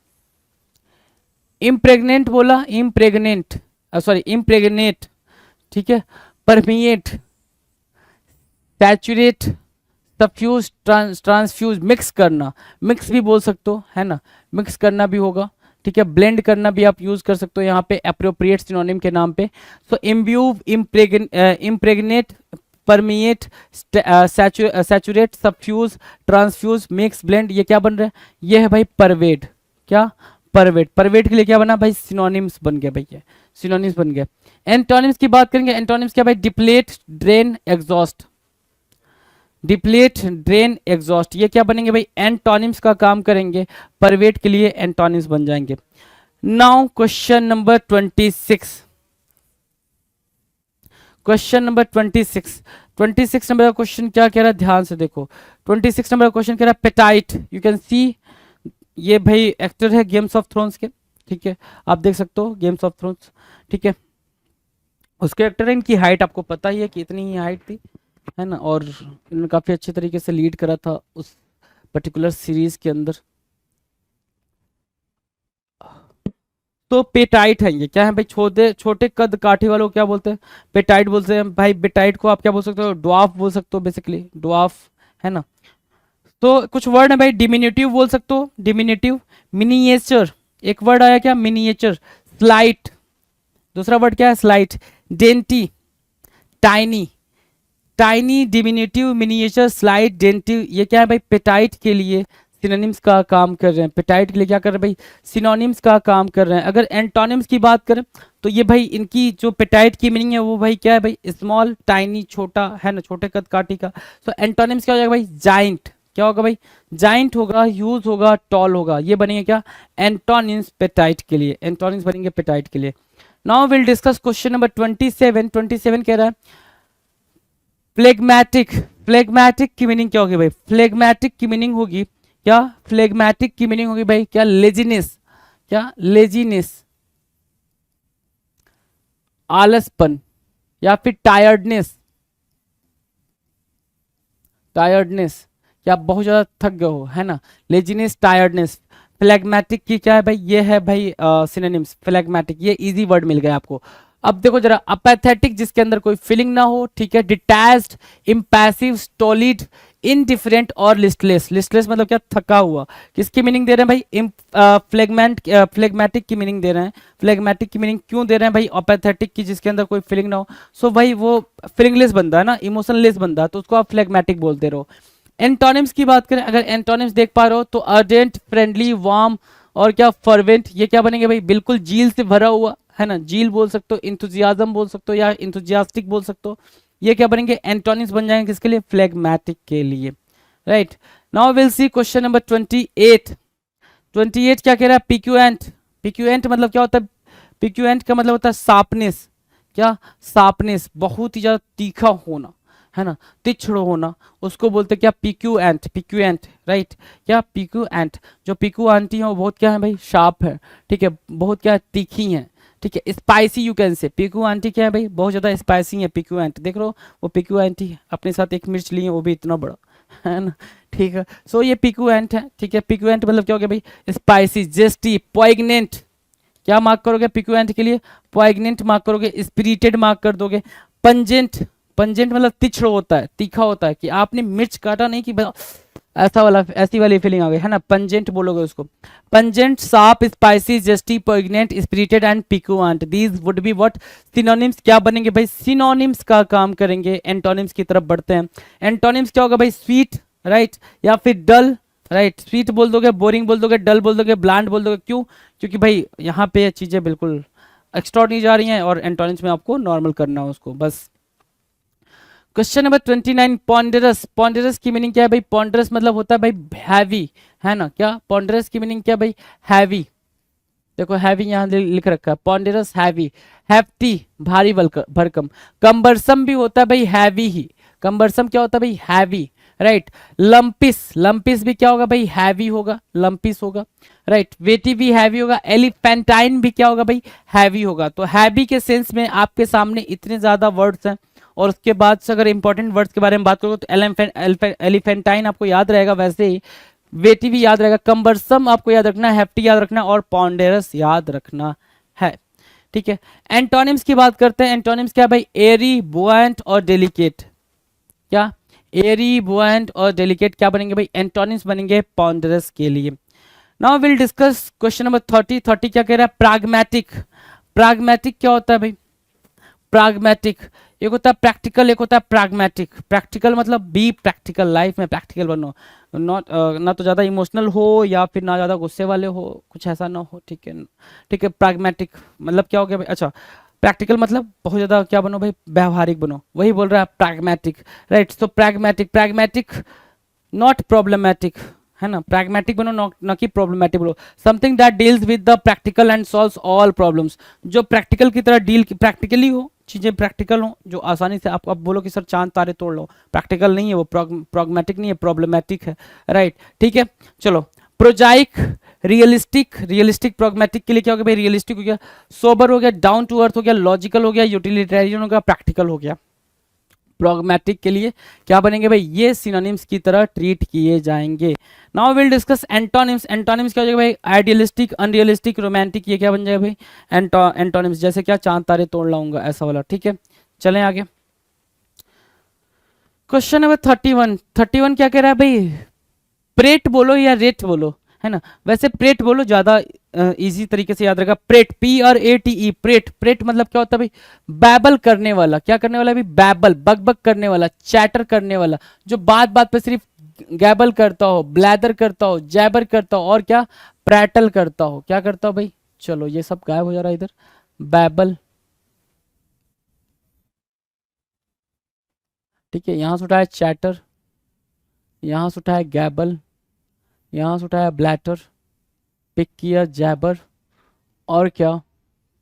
इम्प्रेग्नेंट बोला, इम्प्रेग्नेंट, सॉरी इम्प्रेग्नेट, ठीक है, permeate, saturate, suffuse, transfuse, mix करना, मिक्स भी बोल सकते हो, है ना, मिक्स करना भी होगा, ठीक है। ब्लेंड करना भी आप यूज कर सकते हो यहाँ पे एप्रोप्रिएट सिनोनिम के नाम पे। So imbue, impregnate, permeate, saturate, suffuse, transfuse, mix, blend, ये क्या बन रहा है, ये है भाई परवेट। क्या, परवेट। परवेट के लिए क्या बना भाई, सिनोनिम्स बन गया भाई, ये सिनोनिम्स बन गया। एंटोनिम्स की बात करेंगे, एंटोनिम्स क्या भाई, deplete, drain, exhaust, deplete, drain, exhaust, ये क्या बनेंगे भाई, एंटोनिम्स का काम करेंगे, परवेट के लिए एंटोनिम्स बन जाएंगे। Now question number 26। Question number 26। 26 number का क्वेश्चन क्या कह रहा है, ध्यान से देखो। 26 नंबर का क्वेश्चन कह रहा है पेटाइट। यू कैन सी, ये भाई एक्टर है गेम्स ऑफ थ्रोन्स के, ठीक है, आप देख सकते हो गेम्स ऑफ थ्रोन्स, ठीक है, उसके एक्टर है। इनकी हाइट आपको पता ही है कि इतनी ही हाइट थी, है ना, और इन्होंने काफी अच्छे तरीके से लीड करा था उस पर्टिकुलर सीरीज के अंदर। तो पेटाइट है, ये क्या है भाई, छोटे छोटे कद काठी वालों को क्या बोलते हैं, पेटाइट बोलते हैं भाई। पेटाइट को आप क्या बोल सकते हो, ड्वार्फ बोल सकते हो, बेसिकली ड्वार्फ, है ना। तो कुछ वर्ड है भाई, डिमिनिटिव बोल सकते हो, डिमिनिटिव, मिनिएचर, एक वर्ड आया क्या, मिनिएचर, स्लाइट, दूसरा वर्ड क्या है, slight, dainty, tiny, tiny, diminutive, miniature, slight, dainty, ये क्या है भाई, पेटाइट के लिए सिनोनिम्स का काम कर रहे हैं। पेटाइट के लिए क्या कर रहे हैं भाई, सिनोनिम्स का काम कर रहे हैं। अगर एंटोनिम्स की बात करें तो ये भाई इनकी जो पेटाइट की मीनिंग है वो भाई क्या है भाई, स्मॉल, टाइनी, छोटा, है ना, छोटे कद काठी का। तो एंटोनिम्स क्या हो जाएगा भाई, जाइंट, क्या होगा भाई, जाइंट होगा, ह्यूज होगा, टॉल होगा, ये बनेंगे क्या, एंटोनिम्स पेटाइट के लिए, एंटोनिम्स बनेंगे पेटाइट के लिए। Now will discuss question number 27। 27 कह रहा है फ्लेगमैटिक। फ्लेगमैटिक की मीनिंग क्या होगी भाई, फ्लेगमैटिक की मीनिंग होगी क्या, फ्लेगमैटिक की मीनिंग होगी भाई क्या, लेजीनेस, क्या लेजीनेस, आलसपन, या फिर टायर्डनेस, टायर्डनेस, क्या आप बहुत ज्यादा थक गए हो, है ना, लेजीनेस, टायर्डनेस। फ्लैग्मेटिक की क्या है भाई, ये है भाई सिनोनिम्स, फ्लैग्मेटिक, ये इजी वर्ड मिल गया आपको। अब देखो जरा, अपैथेटिक जिसके अंदर कोई फीलिंग ना हो, ठीक है, डिटैच्ड, इम्पैसिव, स्टोलिड, इनडिफरेंट और लिस्टलेस। लिस्टलेस मतलब क्या, थका हुआ। किसकी मीनिंग दे रहे हैं भाई, फ्लेगमेटिक की मीनिंग दे रहे हैं। फ्लेगमेटिक की मीनिंग क्यों दे रहे हैं भाई, अपैथेटिक की जिसके अंदर कोई फीलिंग ना हो। सो भाई वो फीलिंगलेस बंदा है ना, इमोशनलेस बंदा है, तो उसको आप फ्लेगमेटिक बोलते रहो। एंटोनिम्स की बात करें, अगर एंटोनिम्स देख पा रहे हो तो अर्जेंट, फ्रेंडली, वार्म और क्या फर्वेंट, ये क्या बनेंगे भाई, बिल्कुल जील से भरा हुआ, है ना, जील बोल सकते हो, इंथुजियाज्म बोल सकते हो या इंथुजियास्टिक बोल सकते हो। ये क्या बनेंगे, एंटोनिम्स बन जाएंगे किसके लिए, फ्लेगमेटिक के लिए। Right, now will see question number 28। 28 क्या कह रहा है, पिक्यूएंट। पिक्यूएंट मतलब क्या होता है, पिक्यूएंट का मतलब होता है शार्पनेस। क्या, शार्पनेस, बहुत ही ज्यादा तीखा होना, है ना, तीक्ष्ण होना, उसको बोलते क्या, पिक्यूएंट, पिक्यूएंट। राइट, क्या, पिक्यूएंट। जो पिक्यू आंटी है वो बहुत क्या है भाई, शार्प है, ठीक है, बहुत क्या, तीखी है, ठीक है, spicy you can say. PQ aunty क्या है भाई, बहुत ज्यादा स्पाइसी है पिक्यू आंटी। देख लो वो पिक्यू आंटी अपने साथ एक मिर्च ली है, वो भी इतना बड़ा, है ना, ठीक है। सो ये पिक्यू एंट है, ठीक है। पिक्यू एंट मतलब क्या हो गया भाई, स्पाइसी, जेस्टी, पॉइग्नेंट। क्या मार्क करोगे पिक्यू एंट के लिए, पॉइग्नेंट मार्क करोगे, स्पिरिटेड मार्क कर दोगे। पंजेंट, पंजेंट मतलब तीक्ष्ण होता है, तीखा होता है, कि आपने मिर्च काटा नहीं कि ऐसा वाला, ऐसी वाली फीलिंग आ गई, है ना, पंजेंट बोलोगे उसको। Pungent, sharp, spicy, zesty, poignant, spirited and piquant, these would be what, synonyms. क्या बनेंगे भाई, सिनोनिम्स का काम करेंगे। एंटोनिम्स की तरफ बढ़ते हैं। एंटोनिम्स क्या होगा भाई, स्वीट, राइट, या फिर डल। राइट, स्वीट बोल दोगे, बोरिंग बोल दोगे, डल बोल दोगे, ब्लैंड बोल दोगे। क्यों, क्योंकि भाई यहाँ पे चीजें बिल्कुल एक्स्ट्रा नहीं जा रही हैं, और एंटोनिम्स में आपको नॉर्मल करना है उसको बस। Question number 29, पॉन्डरस। पॉन्डरस की मीनिंग क्या है भाई, पॉन्डरस मतलब होता है भाई हैवी, है ना। क्या, पॉन्डरस की मीनिंग क्या भाई, हैवी। देखो हैवी यहाँ लिख रखा है, पॉन्डरस, हैवी, हैफ्टी, भारी भरकम। कम्बरसम भी होता है भाई हैवी ही, कम्बरसम क्या होता है भाई, हैवी। राइट, लंपिस, लंपिस भी क्या होगा भाई, हैवी होगा, लंपिस होगा। राइट, वेटी भी हैवी होगा। एलिफेंटाइन भी क्या होगा भाई, हैवी होगा। तो हैवी के सेंस में आपके सामने इतने ज्यादा वर्ड्स हैं, और उसके बाद से अगर इंपॉर्टेंट वर्ड्स के बारे में बात करो तो एलिफेंटाइन आपको याद रहेगा, वैसे ही वेटी भी याद रहेगा, कम्बरसम आपको याद रखना है, हेफ्टी याद रखना है, और पॉन्डेरस याद रखना है, ठीक है। एंटोनिम्स की बात करते हैं। एंटोनिम्स क्या भाई, एरी, बुआंट और डेलिकेट। क्या, एरी, बुआंट और डेलिकेट क्या बनेंगे भाई, एंटोनिम्स बनेंगे पॉन्डेरस के लिए। Now will discuss question number 30। 30 क्या कह रहा है, प्राग्मेटिक। प्राग्मेटिक क्या होता है भाई, प्राग्मेटिक, एक होता है प्रैक्टिकल, एक होता है प्राग्मेटिक। प्रैक्टिकल मतलब बी प्रैक्टिकल, लाइफ में प्रैक्टिकल बनो, नॉट ना तो ज़्यादा इमोशनल हो या फिर ना ज़्यादा गुस्से वाले हो, कुछ ऐसा ना हो, ठीक है, ठीक है। प्राग्मेटिक मतलब क्या हो गया भाई, अच्छा, प्रैक्टिकल मतलब बहुत ज़्यादा क्या बनो भाई, व्यवहारिक बनो, वही बोल रहा है प्रैग्मेटिक। राइट, तो प्रैग्मेटिक, प्रैग्मेटिक नॉट प्रॉब्लमेटिक, है ना, प्रैग्मेटिक बनो, ना कि प्रॉब्लमेटिक बनो। Something that deals with the practical and solves all problems, जो प्रैक्टिकल की तरह डील, प्रैक्टिकली हो, चीजें प्रैक्टिकल हो, जो आसानी से आप बोलो कि सर चांद तारे तोड़ लो, प्रैक्टिकल नहीं है वो, प्रॉग्मेटिक नहीं है, प्रॉब्लमेटिक है। राइट, ठीक है, चलो। प्रोजाइक, रियलिस्टिक, रियलिस्टिक प्रॉग्मेटिक के लिए क्या हो गया भाई, रियलिस्टिक हो गया, सोबर हो गया, डाउन टू अर्थ हो गया, लॉजिकल हो गया, यूटिलिटेरियन हो गया, प्रैक्टिकल हो गया। प्रॉग्मेटिक के लिए क्या बनेंगे भाई, ये सिनोनिम्स की तरह ट्रीट किए जाएंगे। Now will discuss antonyms. Antonyms क्या हो जाएगा भाई, आइडियलिस्टिक, अनरियलिस्टिक, रोमांटिक, ये क्या बन जाएगा भाई, एंटोनिम्स। जैसे क्या, चांद तारे तोड़ लाऊंगा, ऐसा वाला, ठीक है। चलें आगे, क्वेश्चन नंबर 31। 31 क्या कह रहा है भाई, प्रेट बोलो या रेट बोलो, है ना। वैसे प्रेट बोलो, ज्यादा इजी तरीके से याद रहेगा। Parade, PRATE, parade. प्रेट मतलब क्या होता है भाई, बैबल करने वाला। क्या करने वाला भाई, बैबल, बक बक करने वाला, चैटर करने वाला, जो बात बात पे सिर्फ गैबल करता हो, ब्लैदर करता हो, जैबर करता हो, और क्या, प्रैटल करता हो। क्या करता हो भाई, चलो ये सब गायब हो जा रहा है इधर, बैबल, ठीक है। यहां से उठाया चैटर, यहां से उठाया गैबल, यहां से उठाया ब्लैटर, पिक किया जैबर, और क्या,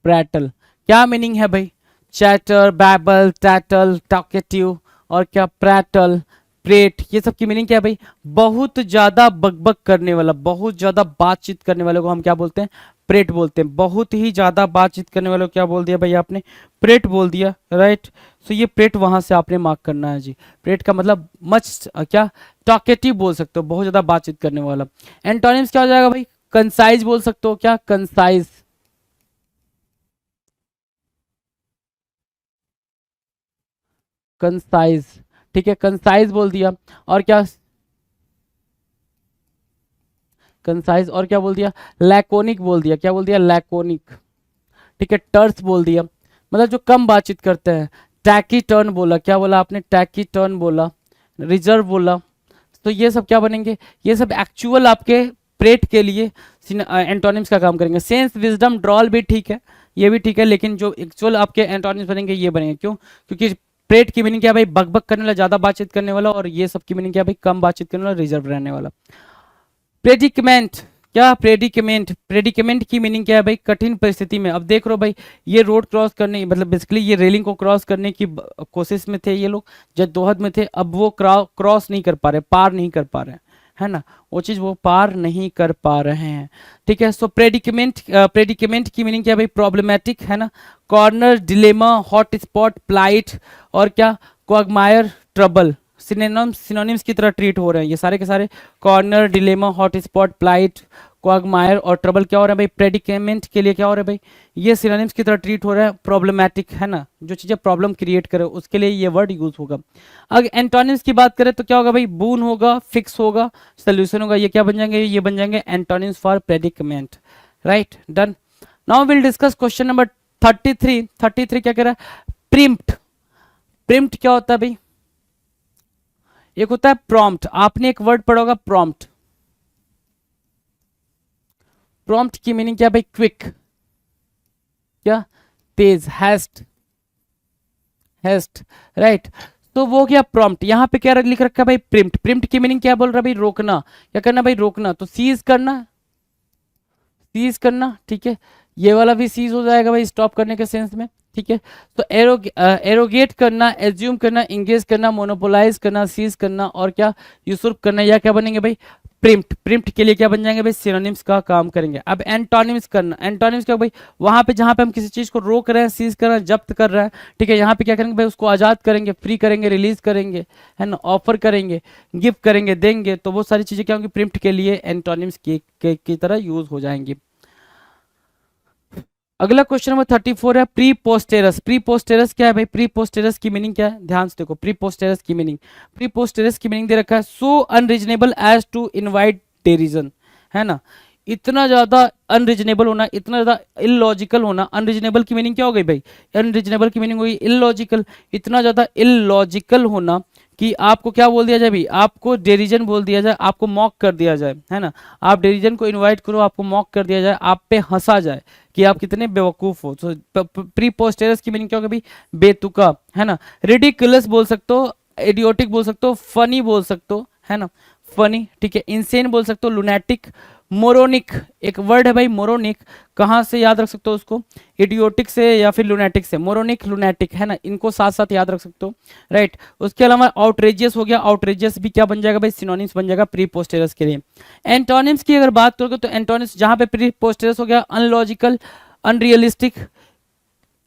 प्रैटल। क्या मीनिंग है भाई, चैटर, बैबल, टैटल, टॉकेटिव, और क्या, प्रैटल, प्रेट, ये सब की मीनिंग क्या है भाई, बहुत ज्यादा बकबक करने वाला, बहुत ज्यादा बातचीत करने वाले को हम क्या बोलते हैं, प्रेट बोलते हैं। बहुत ही ज्यादा बातचीत करने वाले को क्या बोल दिया भाई आपने, प्रेट बोल दिया। राइट, सो ये प्रेट वहां से आपने मार्क करना है जी। प्रेट का मतलब मच क्या, टॉकेटिव बोल सकते हो, बहुत ज्यादा बातचीत करने वाला। एंटोनिम्स क्या हो जाएगा भाई, कंसाइज बोल सकते हो, क्या कंसाइज, कंसाइज, ठीक है, कंसाइज बोल दिया। और क्या, कंसाइज, और क्या बोल दिया, लैकोनिक बोल दिया, क्या बोल दिया, लैकोनिक, ठीक है, टर्स बोल दिया, मतलब जो कम बातचीत करते हैं। टैकी टर्न बोला, क्या बोला आपने, टैकी टर्न बोला, रिजर्व बोला। तो ये सब क्या बनेंगे, ये सब एक्चुअल आपके प्रेट के लिए एंटोनिम्स का काम करेंगे। सेंस, विजडम, ड्रॉल भी ठीक है, ये भी ठीक है, लेकिन जो एक्चुअल आपके एंटोनिम्स बनेंगे ये बनेंगे। क्यों, क्योंकि प्रेट की मीनिंग क्या है भाई, बकबक करने वाला, ज्यादा बातचीत करने वाला, और ये सब की मीनिंग क्या है भाई, कम बातचीत करने वाला, रिजर्व रहने वाला। प्रेडिकमेंट, क्या प्रेडिकमेंट, प्रेडिकमेंट की मीनिंग क्या है भाई, कठिन परिस्थिति में। अब देख रहे हो भाई, ये रोड क्रॉस करने, मतलब बेसिकली ये रेलिंग को क्रॉस करने की कोशिश में थे ये लोग, जद्दोहद में थे। अब वो क्रॉस नहीं कर पा रहे, पार नहीं कर पा रहे हैं, है ना, वो चीज वो पार नहीं कर पा रहे हैं, ठीक है। सो प्रेडिकमेंट, प्रेडिकमेंट की मीनिंग क्या है भाई, प्रॉब्लमेटिक, है ना, corner, dilemma, hot spot, plight, और क्या, क्वागमायर, ट्रबल। सिनोनिम्स की तरह ट्रीट हो रहे हैं ये सारे के सारे, corner, dilemma, hot spot, plight, quagmire और ट्रबल क्या हो रहा है भाई, प्रेडिकेमेंट के लिए क्या हो रहा है भाई, ये सिनोनिम्स की तरह ट्रीट हो रहा है। प्रॉब्लमैटिक, है ना, जो चीजें प्रॉब्लम क्रिएट करे उसके लिए ये वर्ड यूज होगा। अगर एंटोनिम्स की बात करें तो क्या होगा भाई, बून होगा, फिक्स होगा, सोल्यूशन होगा, ये क्या बन जाएंगे, ये बन जाएंगे antonyms for predicament, right, done. Now will discuss question number 33। 33 क्या कह रहा है, प्रिम्प्ट। प्रिम्प्ट क्या होता है भाई, एक होता है प्रॉम्प्ट, आपने एक वर्ड पढ़ा होगा प्रॉम्प्ट। प्रॉम्प्ट की मीनिंग क्या है भाई, क्विक, क्या, तेज, हैस्ट, हैस्ट, राइट। तो वो क्या प्रॉम्प्ट, यहाँ पे क्या लिख रखा है भाई, प्रिम्प्ट। प्रिम्प्ट की मीनिंग क्या बोल रहा है भाई, रोकना, क्या करना भाई, रोकना, तो सीज करना, सीज करना, ठीक है, ये वाला भी सीज हो जाएगा भाई स्टॉप करने के सेंस में, ठीक है। तो एरोगेट करना, एज्यूम करना, इंगेज करना, मोनोपोलाइज करना, सीज करना, और क्या, यूसुर्प करना, या क्या बनेंगे भाई, प्रिम्प्ट। प्रिम्प्ट के लिए क्या बन जाएंगे भाई, सिनोनिम्स का काम करेंगे। अब एंटोनिम्स करना, एंटोनिम्स क्या भाई, वहां पे जहां पे हम किसी चीज को रोक रहे हैं, सीज कर रहे हैं, जब्त कर रहे हैं, ठीक है, यहाँ पे क्या करेंगे भाई, उसको आजाद करेंगे, फ्री करेंगे, रिलीज करेंगे, है ना, ऑफर करेंगे, गिफ्ट करेंगे, देंगे, तो वो सारी चीजें क्या होंगी, प्रिम्प्ट के लिए एंटोनिम्स की तरह यूज हो जाएंगी। अगला क्वेश्चन नंबर 34 है, प्री पोस्टेरस। प्री पोस्टेरस क्या है भाई, प्री पोस्टेरस की मीनिंग क्या है, ध्यान से देखो, प्री पोस्टेरस की मीनिंग, प्री पोस्टेरस की मीनिंग दे रखा है, सो अनरीजनेबल एज टू इनवाइट डेरिजन, है ना, इतना ज्यादा अनरीजनेबल होना, इतना ज्यादा इलॉजिकल होना। अनरीजनेबल की मीनिंग क्या हो गई भाई, अनरीजनेबल की मीनिंग हुई इलॉजिकल, इतना ज्यादा इलॉजिकल होना कि आपको क्या बोल दिया जाए भाई, आपको डेरिजन बोल दिया जाए, आपको मॉक कर दिया जाए, है ना, आप डेरिजन को इनवाइट करो, आपको मॉक कर दिया जाए, आप पे हंसा जाए कि आप कितने बेवकूफ हो। तो प्री पोस्टेरस की मीनिंग क्या होगा भाई, बेतुका, है ना, रिडिकुलस बोल सकते हो, इडियोटिक बोल सकते हो, फनी बोल सकते हो, है ना, फनी, ठीक है, इंसेन बोल सकते हो, लुनैटिक, मोरोनिक, एक वर्ड है भाई मोरोनिक, कहाँ से याद रख सकते हो उसको, इडियोटिक से या फिर लुनैटिक से, मोरोनिक, लुनैटिक, है ना, इनको साथ साथ याद रख सकते हो, राइट। उसके अलावा आउटरेजियस हो गया, आउटरेजियस भी क्या बन जाएगा भाई, सिनोनिम्स बन जाएगा प्री पोस्टेरस के लिए। एंटोनिम्स की अगर बात करोगे तो एंटोनिम्स जहां पे प्री पोस्टेरस हो गया, अनलॉजिकल, अनरियलिस्टिक,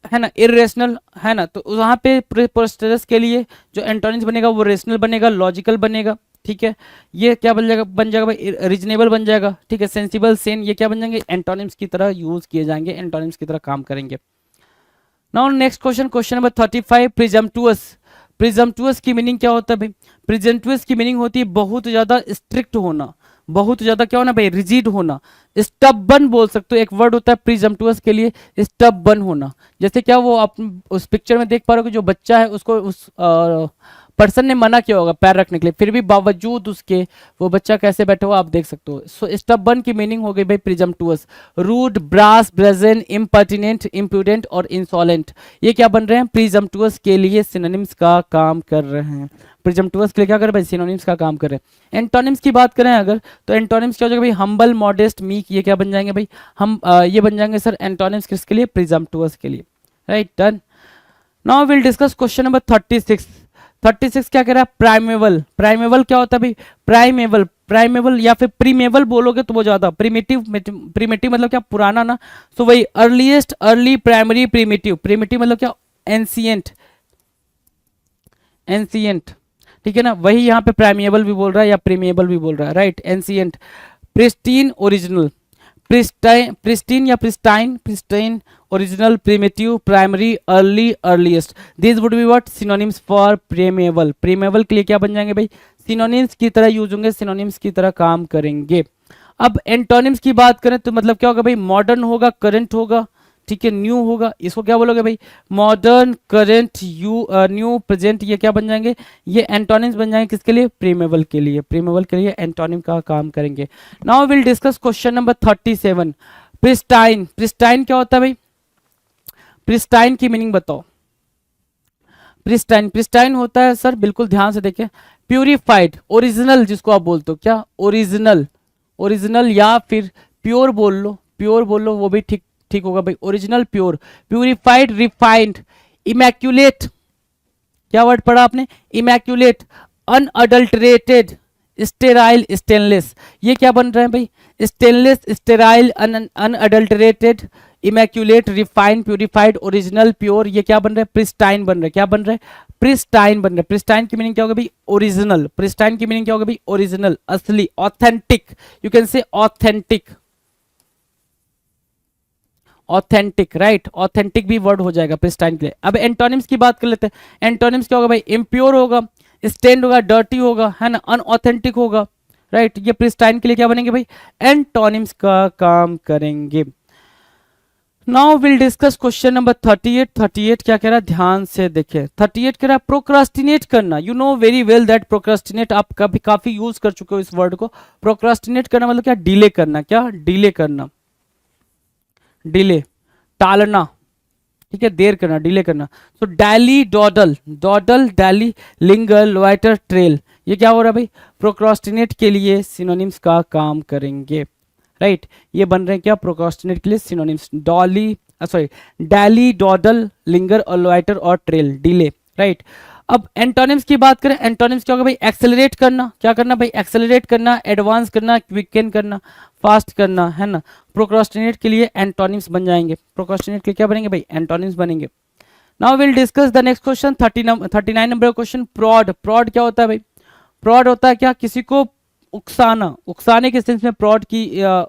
है ना, इरेशनल, है ना, तो वहां पे प्री पोस्टेरस के लिए जो एंटोनिम्स बनेगा वो रेशनल बनेगा, लॉजिकल बनेगा, ठीक है। ये क्या बन जाएगा भाई, रीजनेबल बन जाएगा, ठीक है, सेंसिबल, सेन, ये क्या बन जाएंगे, एंटोनिम्स की तरह यूज किए जाएंगे, एंटोनिम्स की तरह काम करेंगे। Now next question, question number 35, प्रिजम्पटुअस। प्रिजम्पटुअस की मीनिंग क्या होता है भाई, प्रिजम्पटुअस की मीनिंग होती है बहुत ज्यादा स्ट्रिक्ट होना, बहुत ज्यादा क्या होना भाई, रिजिड होना, स्टबन बोल सकते हो, एक वर्ड होता है प्रिजम्पटुअस के लिए, स्टबन होना। जैसे क्या वो आप उस पिक्चर में देख पा रहे हो कि जो बच्चा है उसको उस पर्सन ने मना किया होगा पैर रखने के लिए, फिर भी बावजूद उसके वो बच्चा कैसे बैठा हुआ आप देख सकते हो। सो स्टबन की मीनिंग हो गई भाई presumptuous, rude, brass, brazen, impertinent, imprudent और इंसॉलेंट, ये क्या बन रहे हैं, प्रिजम्पटुअस के लिए सिनोनिम्स का काम कर रहे हैं। प्रिजम्पटुअस के लिए क्या कर रहे हैं भाई, सिनोनिम्स का काम कर रहे हैं। एंटोनिम्स की बात करें अगर, तो एंटोनिम्स क्या हो जाएगा भाई, हम्बल, मॉडेस्ट, मीक, ये क्या बन जाएंगे भाई, हम ये बन जाएंगे सर एंटोनिम्स किसके लिए, प्रिजम्पटुअस के लिए, right, done. Now will discuss question number 36। 36 क्या कह रहा है, प्राइमेवल। प्राइमेवल क्या होता है भाई, प्राइमेवल, प्राइमेवल या फिर प्रीमेवल बोलोगे तो वो ज्यादा, प्रीमिटिव, प्रीमिटिव मतलब क्या, पुराना ना, तो वही earliest, early, primary, primitive, primitive मतलब क्या, एंसियंट, एंसियंट, ठीक है ना, वही यहाँ पे प्राइमेबल भी बोल रहा है या प्रीमेबल भी बोल रहा है, right, ancient, pristine, original. Pristine, pristine या pristine, pristine, original, primitive, primary, early, earliest, this would be what synonyms for primeval. Primeval के लिए क्या बन जाएंगे भाई, सिनोनिम्स की तरह यूज होंगे, सिनोनिम्स की तरह काम करेंगे। अब एंटोनिम्स की बात करें तो मतलब क्या होगा भाई, मॉडर्न होगा, करंट होगा, ठीक है, न्यू होगा, इसको क्या बोलोगे भाई, मॉडर्न, करंट, न्यू, प्रेजेंट, ये क्या बन जाएंगे, ये एंटोनिम्स बन जाएंगे किसके लिए, प्रीमेबल के लिए। प्रीमेबल के लिए एंटोनिम का काम करेंगे। Now will discuss question number 37। Pristine, pristine क्या होता है भाई, प्रिस्टाइन की मीनिंग बताओ। प्रिस्टाइन, प्रिस्टाइन होता है सर, बिल्कुल ध्यान से देखें, प्यूरिफाइड, ओरिजिनल जिसको आप बोलते हो, क्या ओरिजिनल, ओरिजिनल या फिर प्योर बोल लो, प्योर बोल लो वो भी ठीक ठीक होगा भाई, original, pure, purified, refined, immaculate, क्या वर्ड पढ़ा आपने, इमैक्यूलेट, अनअडल्टरेटेड, स्टेराइल, स्टेनलेस, ये क्या बन रहे हैं भाई, stainless, sterile, unadulterated, immaculate, refined, purified, original, pure, ये क्या बन रहे हैं, प्रिस्टाइन बन रहे हैं, क्या बन रहे हैं, प्रिस्टाइन बन रहे हैं। प्रिस्टाइन की मीनिंग क्या होगा भाई, ओरिजिनल, प्रिस्टाइन की मीनिंग क्या होगा भाई, ओरिजिनल, असली, authentic, you can say authentic, authentic, right, authentic भी वर्ड हो जाएगा प्रिस्टाइन के लिए। अब एंटोनिम्स की बात कर लेते हैं। एंटोनिम्स क्या होगा भाई, इम्प्योर होगा, स्टेन्ड होगा, डर्टी होगा, है ना, अनऑथेंटिक होगा, राइट, ये प्रिस्टाइन के लिए क्या बनेंगे भाई, एंटोनिम्स का काम करेंगे। Now will discuss question number 38। 38 क्या कह रहा है, ध्यान से देखिए, 38 कह रहा है प्रोक्रास्टिनेट करना। You know very well that procrastinate, आप कभी काफी यूज कर चुके हो इस वर्ड को। प्रोक्रास्टिनेट करना मतलब क्या, डिले करना, क्या डिले करना, डिले, टालना, ठीक है, देर करना, डिले करना। So dally, dawdle, dawdle, dally, linger, loiter, trail, ये क्या हो रहा है भाई, प्रोक्रास्टिनेट के लिए सिनोनिम्स का काम करेंगे, राइट, ये बन रहे हैं क्या, प्रोक्रास्टिनेट के लिए synonyms, dolly, sorry, dally, dawdle, linger और लोइटर और ट्रेल, डिले, राइट। अब एंटोनिम्स की बात करें, एंटोनिम्स क्या होगा भाई, एक्सेलरेट करना, क्या करना भाई, एक्सेलरेट करना, एडवांस करना, क्विकन करना, फास्ट करना, है ना। प्रोक्रास्टिनेट के लिए एंटोनिम्स बन जाएंगे, प्रोक्रास्टिनेट के लिए क्या बनेंगे भाई, एंटोनिम्स बनेंगे। Now will discuss the next question, 39 number question, prod. Prod क्या होता है भाई, प्रॉड होता है क्या, किसी को उकसाना, उकसाने के सेंस में प्रॉड की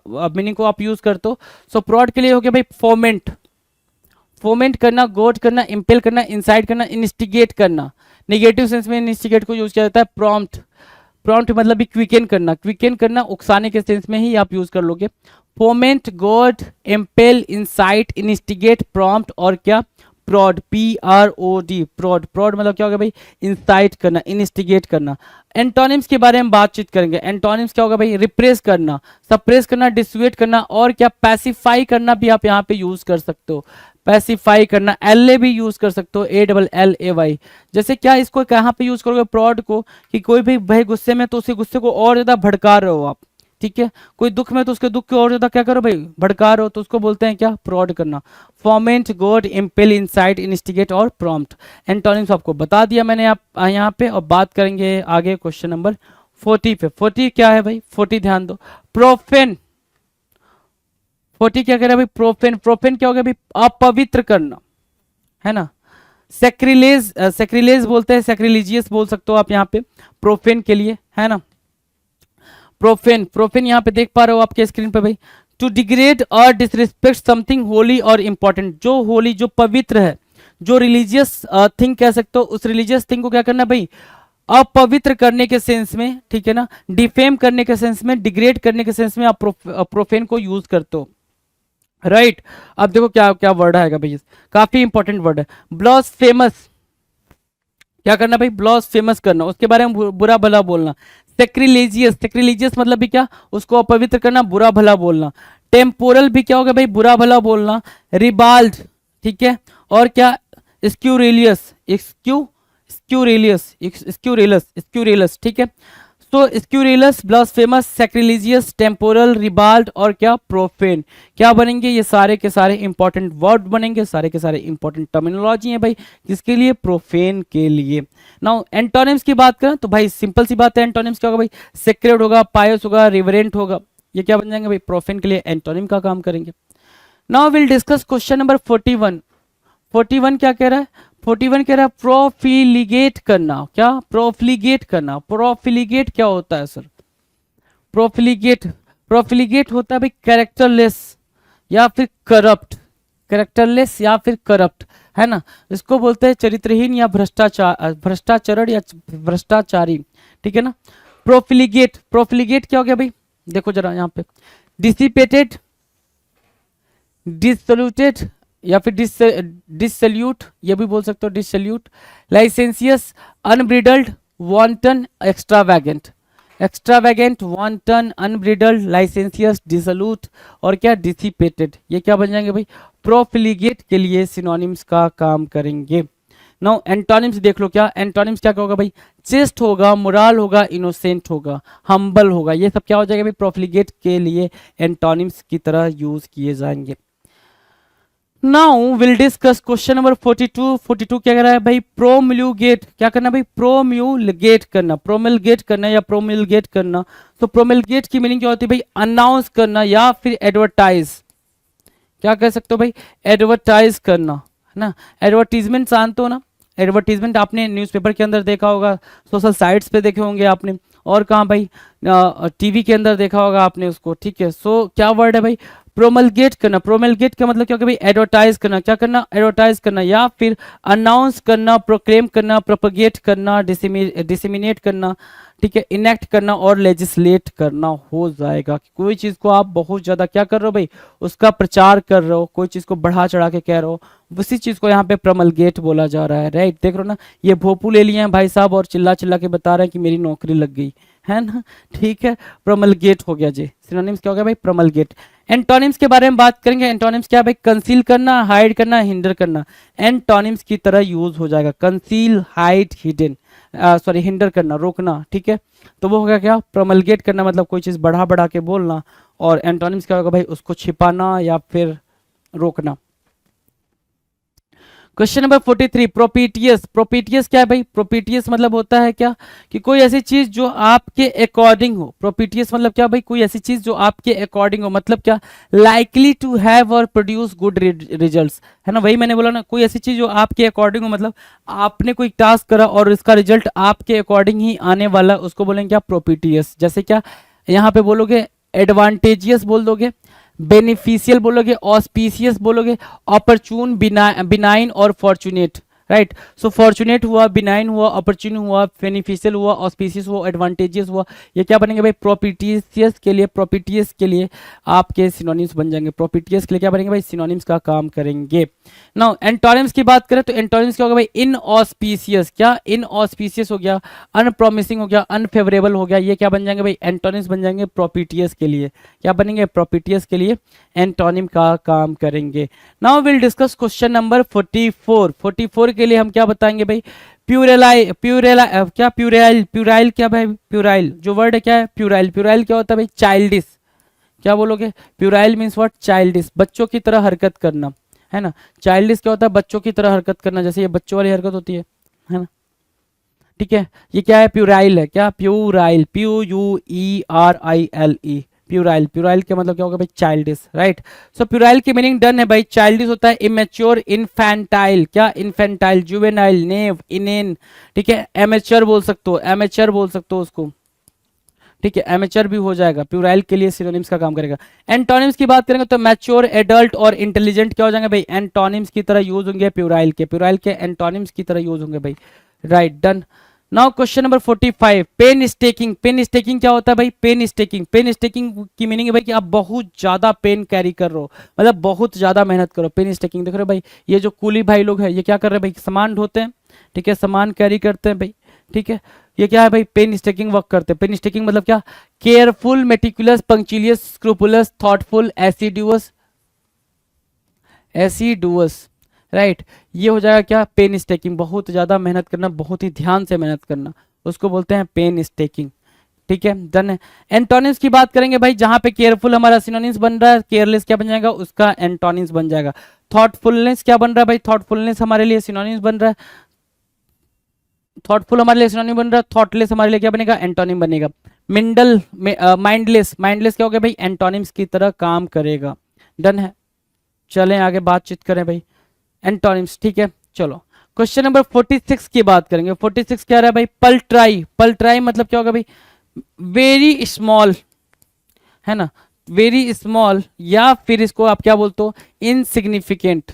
मीनिंग को आप यूज करते हो। सो प्रॉड के लिए हो गया भाई फोमेंट, फोमेंट करना, गोट करना, इंपेल करना, इंसाइट करना, इंस्टिगेट करना। नेगेटिव सेंस में इंस्टिगेट को यूज किया जाता है, प्रॉम्प्ट, प्रॉम्प्ट मतलब भी क्विकन करना, क्विकन करना उकसाने के सेंस में ही आप यूज कर लोगे। फोमेंट, गोट, इंपेल, इंसाइट, इंस्टिगेट, प्रॉम्प्ट और क्या, प्रॉड, PROD, प्रॉड, प्रॉड मतलब क्या होगा भाई, इंसाइट करना, इन्वेस्टिगेट करना। एंटोनिम्स के बारे में बातचीत करेंगे। एंटोनिम्स क्या होगा भाई, रिप्रेस करना, सप्रेस करना, डिसुएट करना और क्या, पैसिफाई करना भी आप यहाँ पे यूज कर सकते हो, पैसिफाई करना, LA भी यूज कर सकते हो, ALLAY। जैसे क्या, इसको कहाँ पे यूज करोगे प्रॉड को, कि कोई भी भाई गुस्से में तो उसके गुस्से को और ज्यादा भड़का रहे हो आप, ठीक है, कोई दुख में तो उसके दुख को और ज्यादा क्या करो भाई, भड़का रहे हो, तो उसको बोलते हैं क्या, प्रॉड करना। फॉर्मेंट, गोड, इम्पेल, इंसाइट, इंस्टिगेट और प्रॉम्प्ट। एंटोनिम्स आपको बता दिया मैंने आप यहाँ पे। और बात करेंगे आगे क्वेश्चन नंबर 40 पे। 40 क्या है भाई, 40 ध्यान दो, प्रोफेन। 40 क्या कह रहा है भाई, प्रोफेन, प्रोफेन क्या हो गया भाई, अपवित्र करना, है ना। सेक्रिलेज, सेक्रिलेज बोलते हैं, सेक्रिलिजियस बोल सकते हो आप यहाँ पे प्रोफेन के लिए, है ना। प्रोफेन, प्रोफेन यहाँ पे देख पा रहे हो आपके स्क्रीन पे भाई, टू डिग्रेड और डिसरिस्पेक्ट समथिंग होली और इंपॉर्टेंट, जो होली, जो पवित्र है, जो रिलीजियस थिंग कह सकते हो, उस रिलीजियस थिंग को क्या करना भाई, अपवित्र करने के सेंस में, ठीक है ना, डिफेम करने के सेंस में, डिग्रेड करने के सेंस में आप प्रोफेन को यूज करते हो, राइट। अब देखो क्या क्या वर्ड आएगा भाई, काफी इंपॉर्टेंट वर्ड है, ब्लास्फेमस, क्या करना भाई, ब्लास्फेमस करना, उसके बारे में बुरा भला बोलना। सेक्रिलेजियस, सेक्रिलेजियस मतलब भी क्या, उसको अपवित्र करना, बुरा भला बोलना। टेम्पोरल भी क्या होगा भाई, बुरा भला बोलना। रिबाल्ड, ठीक है, और क्या, स्क्यूरेलियस, स्क्यूरेलियस, स्क्यूरेलस, स्क्यूरेलस, ठीक है। सो स्क्यूरेलस, ब्लास्फेमस, सैक्रिलीजियस, टेम्पोरल, रिबाल्ड और क्या, प्रोफेन, क्या बनेंगे, ये सारे के सारे इंपॉर्टेंट वर्ड बनेंगे, सारे के सारे इंपॉर्टेंट टर्मिनोलॉजी है भाई, किसके लिए, प्रोफेन के लिए। नाउ एंटोनिम्स की बात करें तो भाई सिंपल सी बात है, एंटोनिम्स क्या होगा भाई, सेक्रेड होगा, पायस होगा, रिवरेंट होगा, ये क्या बन जाएंगे भाई, प्रोफेन के लिए एंटोनिम का काम करेंगे। Now will discuss question number 41। 41 क्या कह रहा है, 41 कह रहा है प्रोफिलिगेट करना, क्या, प्रोफिलिगेट करना। प्रोफिलिगेट क्या होता है सर, प्रोफिलिगेट, प्रोफिलिगेट होता है भाई कैरेक्टरलेस या फिर करप्ट, कैरेक्टरलेस या फिर करप्ट, है ना। इसको बोलते हैं चरित्रहीन या भ्रष्टाचारण या भ्रष्टाचारी, ठीक है ना। प्रोफिलिगेट, प्रोफिलिगेट क्या हो गया भाई, देखो जरा यहाँ पे, डिसिपेटेड, डिसोल्यूटेड या फिर डिसल्यूट, ये भी बोल सकते हो डिसल्यूट, लाइसेंसियस, अनब्रिडल्ड, वांटन, एक्स्ट्रावैगेंट, एक्स्ट्रावैगेंट, वांटन, अनब्रिडल्ड, लाइसेंसियस, डिसल्यूट और क्या डिसिपेटेड, ये क्या बन जाएंगे भाई, प्रोफिलिगेट के लिए सिनोनिम्स का काम करेंगे। नाउ एंटोनिम्स देख लो, क्या एंटोनिम्स क्या होगा भाई, चेस्ट होगा, मोरल होगा, इनोसेंट होगा, हम्बल होगा, ये सब क्या हो जाएगा भाई, प्रोफिलिगेट के लिए एंटोनिम्स की तरह यूज किए जाएंगे। Now will discuss question number 42। 42 क्या कह रहा है भाई, प्रोम्यूलगेट, क्या करना भाई, प्रोम्यूलगेट करना, प्रोमलगेट करना या प्रोम्यूलगेट करना। तो प्रोमलगेट की मीनिंग क्या होती है भाई, अनाउंस करना या फिर एडवर्टाइज, क्या कह सकते हो भाई, एडवर्टाइज करना, है ना। एडवर्टीजमेंट जानते हो ना, एडवर्टीजमेंट आपने न्यूज़पेपर के अंदर देखा होगा, सोशल साइट्स पे देखे होंगे आपने, और कहाँ भाई टीवी के अंदर देखा होगा आपने उसको, ठीक है। सो क्या वर्ड है भाई, प्रोमलगेट करना, प्रोमलगेट का मतलब क्या होगा भाई, एडवर्टाइज करना, क्या करना, एडवर्टाइज करना या फिर अनाउंस करना, प्रोक्लेम करना, प्रोपगेट करना, डिसिमिनेट करना, ठीक है, इनेक्ट करना और लेजिस्लेट करना हो जाएगा। कोई चीज को आप बहुत ज्यादा क्या कर रहे हो भाई, उसका प्रचार कर रहे हो, कोई चीज को बढ़ा चढ़ा के कह रहे हो, उसी चीज को यहाँ पे प्रोमलगेट बोला जा रहा है, राइट। देख रहे हो ना, ये भोपू ले लिए हैं भाई साहब और चिल्ला चिल्ला के बता रहे हैं कि मेरी नौकरी लग गई, है ना, ठीक है, प्रोमलगेट हो गया जी। सिनोनिम्स क्या हो गया भाई, प्रोमलगेट। एंटोनिम्स के बारे में बात करेंगे। एंटोनिम्स क्या है भाई, कंसील करना, हाइड करना, हिंडर करना, एंटोनिम्स की तरह यूज हो जाएगा, conceal, hide, hidden, sorry hinder करना, रोकना, ठीक है। तो वो हो गया क्या, प्रोमलगेट करना मतलब कोई चीज बढ़ा बढ़ा के बोलना, और एंटोनिम्स क्या होगा भाई, उसको छिपाना या फिर रोकना। क्वेश्चन नंबर 43, प्रोपीटियस, प्रोपीटियस क्या है भाई, प्रोपीटियस मतलब होता है क्या, कि कोई ऐसी चीज जो आपके अकॉर्डिंग हो, प्रोपीटियस मतलब क्या भाई, कोई ऐसी चीज जो आपके अकॉर्डिंग हो, मतलब क्या, लाइकली टू हैव और प्रोड्यूस गुड रिजल्ट्स, है ना, वही मैंने बोला ना, कोई ऐसी चीज जो आपके अकॉर्डिंग हो, मतलब आपने कोई टास्क करा और इसका रिजल्ट आपके अकॉर्डिंग ही आने वाला, उसको बोलेंगे क्या, प्रोपीटियस। जैसे क्या यहाँ पे बोलोगे, एडवांटेजियस बोल दोगे, बेनिफिशियल बोलोगे, ऑस्पिशियस बोलोगे, ऑपर्चून, बिनाइन और फॉर्चुनेट, राइट। सो फॉर्चुनेट हुआ, बिनाइन हुआ, ऑपर्चून हुआ, बेनिफिशियल हुआ, ऑस्पिशियस हुआ, एडवांटेजियस हुआ, ये क्या बनेंगे भाई, प्रोपिटियस के लिए, प्रोपिटियस के लिए आपके सिनोनिम्स बन जाएंगे, प्रोपिटियस के लिए क्या बनेंगे भाई, सिनोनिम्स का काम करेंगे। नाउ एंटोनिम्स की बात करें तो एंटोनिम्स क्या होगा भाई, इनऑस्पिशियस, क्या इनऑस्पिशियस हो गया, अनप्रॉमिसिंग हो गया, अनफेवरेबल हो गया, ये क्या बन जाएंगे भाई, एंटोनिम्स बन जाएंगे प्रोपिटियस के लिए, क्या बनेंगे, प्रोपिटियस के लिए एंटोनिम का काम करेंगे। Now will discuss question number 44। 44 के लिए हम क्या बताएंगे भाई, प्यूरेलाई, क्या प्यूराइल, प्यूराइल क्या भाई, प्यूराइल जो वर्ड है क्या है, प्यूराइल, प्यूराइल क्या होता है भाई, चाइल्डिश, क्या बोलोगे, प्यूराइल मीन्स व्हाट, चाइल्डिश, बच्चों की तरह हरकत करना, है ना। चाइल्डिश क्या होता है, बच्चों की तरह हरकत करना, जैसे ये बच्चों वाली हरकत होती है ना, ठीक है। ये क्या है, प्यूराइल है, क्या प्यूराइल, PUERILE, प्यूराइल, प्यूराइल का मतलब क्या होगा भाई, चाइल्डिश, राइट। सो प्यूराइल की मीनिंग डन है भाई, चाइल्डिश होता है इमेच्योर, इनफेंटाइल, क्या इनफेंटाइल, जुवेनाइल, नेव, इनेन, ठीक है, एमेच्योर बोल सकते हो, एमेच्योर बोल सकते हो उसको, ठीक है, एमेच्योर भी हो जाएगा, प्यूराइल के लिए सिनोनिम्स का काम करेगा। एंटोनिम्स की बात करेंगे तो मैच्योर, एडल्ट और इंटेलिजेंट क्या हो जाएंगे भाई, एंटोनिम्स की तरह यूज होंगे प्यूराइल के, प्यूराइल के एंटोनिम्स की तरह यूज होंगे भाई, right, done. Now question number 45, painstaking, painstaking क्या होता है भाई, पेन स्टेकिंग, पेन स्टेकिंग की मीनिंग है भाई कि आप बहुत ज्यादा पेन कैरी कर रहे हो, मतलब बहुत ज्यादा मेहनत करो, पेन स्टेकिंग। देख रहे हो भाई, ये जो कूली भाई लोग हैं ये क्या कर रहे हैं भाई, सामान ढोते हैं, ठीक है, सामान कैरी करते हैं भाई, ठीक है, ये क्या है भाई, पेन स्टेकिंग वर्क करते हैं। पेन स्टेकिंग मतलब क्या, careful, meticulous, पंक्चुलियस, scrupulous, thoughtful, एसिडुअस, एसिडुअस, right, ये हो जाएगा क्या, पेन स्टेकिंग, बहुत ज्यादा मेहनत करना, बहुत ही ध्यान से मेहनत करना, उसको बोलते हैं पेन स्टेकिंग, ठीक है, डन है। एंटोनिम्स की बात करेंगे भाई, जहां पे केयरफुल हमारा सिनोनिम्स बन रहा है, केयरलेस क्या बन जाएगा, उसका एंटोनिम्स बन जाएगा। थॉटफुलनेस क्या बन रहा है भाई, थॉटफुलनेस हमारे लिए सिनोनिम्स बन रहा है, थॉटफुल हमारे लिए सिनोनिम बन रहा है, थॉटलेस हमारे लिए क्या बनेगा, एंटोनिम बनेगा। मिंडल, माइंडलेस, माइंडलेस क्या हो गया भाई, एंटोनिम्स की तरह काम करेगा, डन है। चलें आगे बातचीत करें भाई, एंटोनिम्स, ठीक है, चलो क्वेश्चन नंबर 46 की बात करेंगे। 46 क्या रहा है भाई, पल्ट्राई, पल्ट्राई मतलब क्या होगा भाई, वेरी स्मॉल, है ना, वेरी स्मॉल, या फिर इसको आप क्या बोलते हो, इनसिग्निफिकेंट,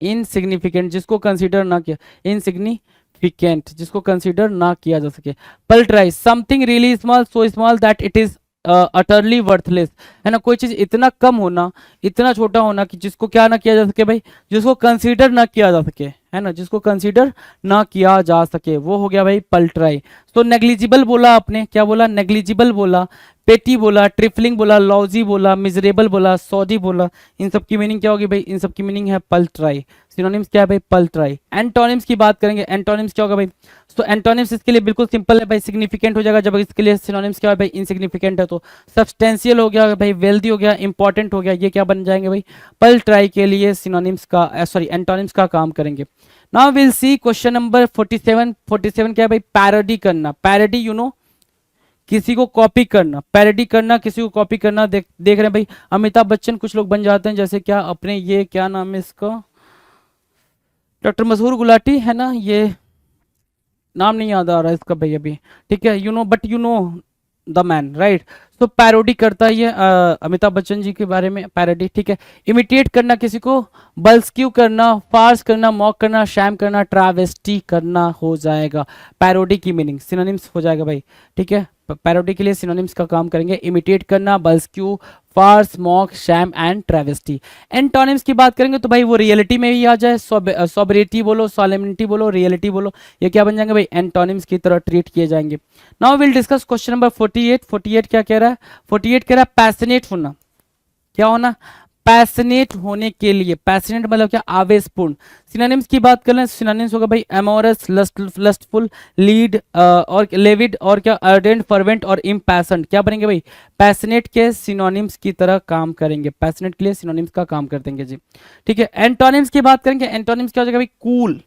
इनसिग्निफिकेंट जिसको कंसीडर ना किया, इनसिग्निफिकेंट जिसको कंसीडर ना किया जा सके। Paltries, something really small, so small that it is utterly worthless, है ना, कोई चीज इतना कम होना, इतना छोटा होना कि जिसको क्या ना किया जा सके भाई, जिसको कंसीडर ना किया जा सके, है ना, जिसको कंसीडर ना किया जा सके, वो हो गया भाई पल्ट्राई। तो नेग्लिजिबल बोला आपने, क्या बोला, नेग्लिजिबल बोला, पेटी बोला, ट्रिफलिंग बोला, लॉजी बोला, मिजरेबल बोला, सॉडी बोला, इन सब की मीनिंग क्या होगी भाई, इन सब की मीनिंग है पल्ट्राई। सिनोनिम्स क्या है भाई, पल्ट्राई। एंटोनिम्स की बात करेंगे, एंटोनिम्स क्या होगा भाई, तो एंटोनिम्स इसके लिए बिल्कुल सिंपल है भाई, सिग्निफिकेंट हो जाएगा, जब इसके लिए सिनोनिम्स क्या है भाई, इनसिग्निफिकेंट है, तो सब्सटेंशियल हो गया भाई, वेल्दी हो गया, इंपॉर्टेंट हो गया, ये क्या बन जाएंगे भाई, पल्ट्राई के लिए सिनोनिम्स का सॉरी एंटोनिम्स का काम करेंगे। Now will see question number 47। 47 क्या है भाई, पैरोडी करना, पैरोडी यू नो, किसी को कॉपी करना, पैरोडी करना, किसी को कॉपी करना। देख रहे हैं भाई, अमिताभ बच्चन कुछ लोग बन जाते हैं, जैसे क्या अपने ये क्या नाम है इसका, डॉक्टर मशहूर गुलाटी, है ना, ये नाम नहीं याद आ रहा है इसका भाई अभी, ठीक है, you know, but you know the man, right. तो पैरोडी करता है ये अमिताभ बच्चन जी के बारे में, पैरोडी, ठीक है। इमिटेट करना किसी को, बल्स्क्यू करना, फार्स करना, मॉक करना, शैम करना, ट्रावेस्टी करना हो जाएगा पैरोडी की मीनिंग, सिनोनिम्स हो जाएगा भाई, ठीक है। पैरोडी के लिए सिनोनिम्स का काम करेंगे, इमिटेट करना, burlesque, farce, mock, sham and travesty. Antonyms की बात करेंगे तो भाई वो रियलिटी में ही आ जाए, सोबरिटी बोलो, सॉलेमिनिटी बोलो, रियलिटी बोलो, ये क्या बन जाएंगे भाई, एंटोनिम्स की तरह ट्रीट किए जाएंगे। Now will discuss question number 48। 48 क्या कह रहा है, 48 कह रहा है पैशनेट होना, क्या होना, पैशनेट होने के लिए, पैशनेट मतलब क्या, आवेशपूर्ण। सिनोनिम्स की बात करें, सिनोनिम्स होगा भाई एमोरस, लस्टफुल, लीड और लेविड, और क्या अर्डेंट, फर्वेंट और इम्पैशनेट, क्या बनेंगे भाई, पैशनेट के सिनोनिम्स की तरह काम करेंगे, पैशनेट के लिए सिनोनिम्स का काम कर देंगे जी, ठीक है। एंटोनिम्स की बात करेंगे, एंटोनिम्स क्या हो जाएगा भाई, कूल,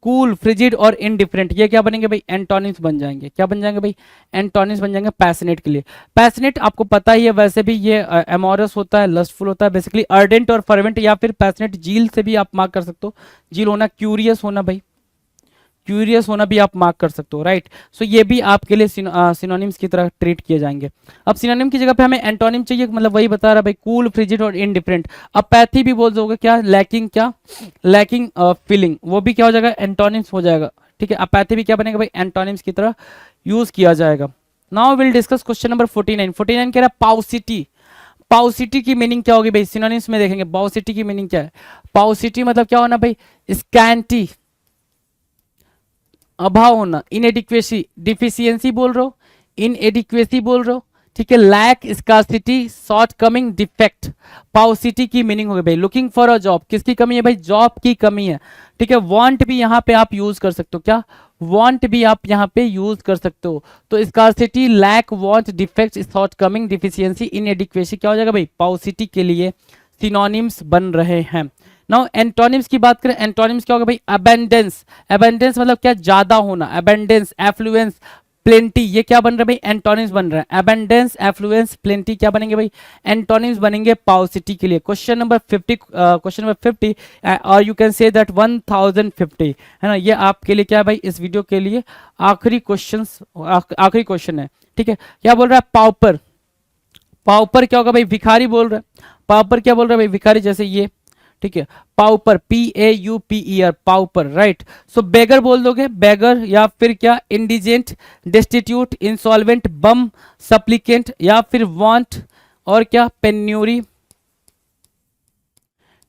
कूल, फ्रिजिड और इनडिफरेंट, ये क्या बनेंगे भाई, एंटोनिम्स बन जाएंगे, क्या बन जाएंगे भाई, एंटोनिम्स बन जाएंगे पैशनेट के लिए। पैशनेट आपको पता ही है, वैसे भी ये एमोरस होता है, लस्टफुल होता है, बेसिकली अर्डेंट और फर्वेंट, या फिर पैशनेट जील से भी आप मार्क कर सकते हो, जील होना, क्यूरियस होना भाई, क्यूरियस होना भी आप मार्क कर सकते हो, राइट। सो ये भी आपके लिए सिनोनिम्स की तरह ट्रीट किए जाएंगे। अब सिनोनिम की जगह पे हमें एंटोनिम चाहिए, मतलब वही बता रहा भाई, कूल, फ्रिजिड और इनडिफरेंट। अब पैथी भी बोल दोगे, क्या लैकिंग, क्या लैकिंग फीलिंग, वो भी क्या हो जाएगा, एंटोनिम्स हो जाएगा, ठीक है। अपैथी भी क्या बनेगा भाई, एंटोनिम्स की तरह यूज किया जाएगा। Now will discuss question number 49। 49 कह रहा है पाउसिटी। पाउसिटी की मीनिंग क्या होगी भाई, सिनोनिम्स में देखेंगे, पाउसिटी की मीनिंग क्या है, पाउसिटी मतलब क्या होना भाई, स्कैंटी, अभाव होना, इनएडिक्वेसी, डिफिशियंसी बोल रहे हो, इनएडिक्वेसी बोल रहे हो, ठीक है, lack, scarcity, shortcoming, defect. Paucity की मीनिंग हो गई भाई लुकिंग फॉर अ जॉब, किसकी कमी है भाई, जॉब की कमी है, ठीक है। वांट भी यहाँ पे आप यूज कर सकते हो, क्या वांट भी आप यहाँ पे यूज कर सकते हो। तो scarcity, lack, want, defect, shortcoming, deficiency, inadequacy क्या हो जाएगा भाई, पाउसिटी के लिए सिनोनिम्स बन रहे हैं। नाउ एंटोनिम्स की बात करें, एंटोनिम्स क्या होगा भाई, अबेंडेंस। अबेंडेंस मतलब क्या, ज्यादा होना, अबेंडेंस, एफ्लुएंस, प्लेंटी, ये क्या बन रहा है भाई, एंटोनिम्स बन रहा है। अबेंडेंस, एफ्लुएंस, प्लेंटी क्या बनेंगे भाई, एंटोनिम्स बनेंगे पाउसिटी के लिए। क्वेश्चन नंबर 50, क्वेश्चन नंबर 50 और यू कैन से दैट 1050, है ना, ये आपके लिए क्या है भाई, इस वीडियो के लिए आखिरी क्वेश्चन, आखिरी क्वेश्चन है, ठीक है। क्या बोल रहा है, पाउपर। पाउपर क्या होगा भाई, भिखारी बोल रहा है। पाउपर क्या बोल रहा है भाई, भिखारी, जैसे ये, ठीक है। पाउपर, PAUPER, पाउपर, राइट। सो बेगर बोल दोगे, बेगर, या फिर क्या, इंडिजेंट, डेस्टिट्यूट, इंसॉल्वेंट, बम, सप्लीकेंट, या फिर वांट, और क्या, पेन्यूरी,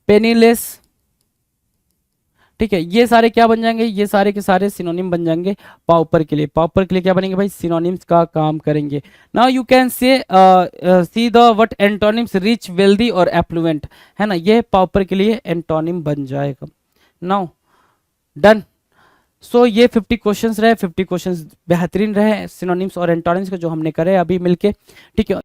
पेनीलेस, ठीक है। ये सारे क्या बन जाएंगे, ये सारे के सारे सिनोनिम बन जाएंगे पाउपर के लिए। पाउपर के लिए क्या बनेंगे भाई, सिनोनिम्स का काम करेंगे। Now you can say see the what antonyms, rich, wealthy और एफ्लुएंट, है ना, ये पाउपर के लिए एंटोनिम बन जाएगा। Now done. सो ये 50 क्वेश्चंस रहे, 50 क्वेश्चंस बेहतरीन रहे सिनोनिम्स और एंटोनिम्स के जो हमने करे अभी मिलके, ठीक है।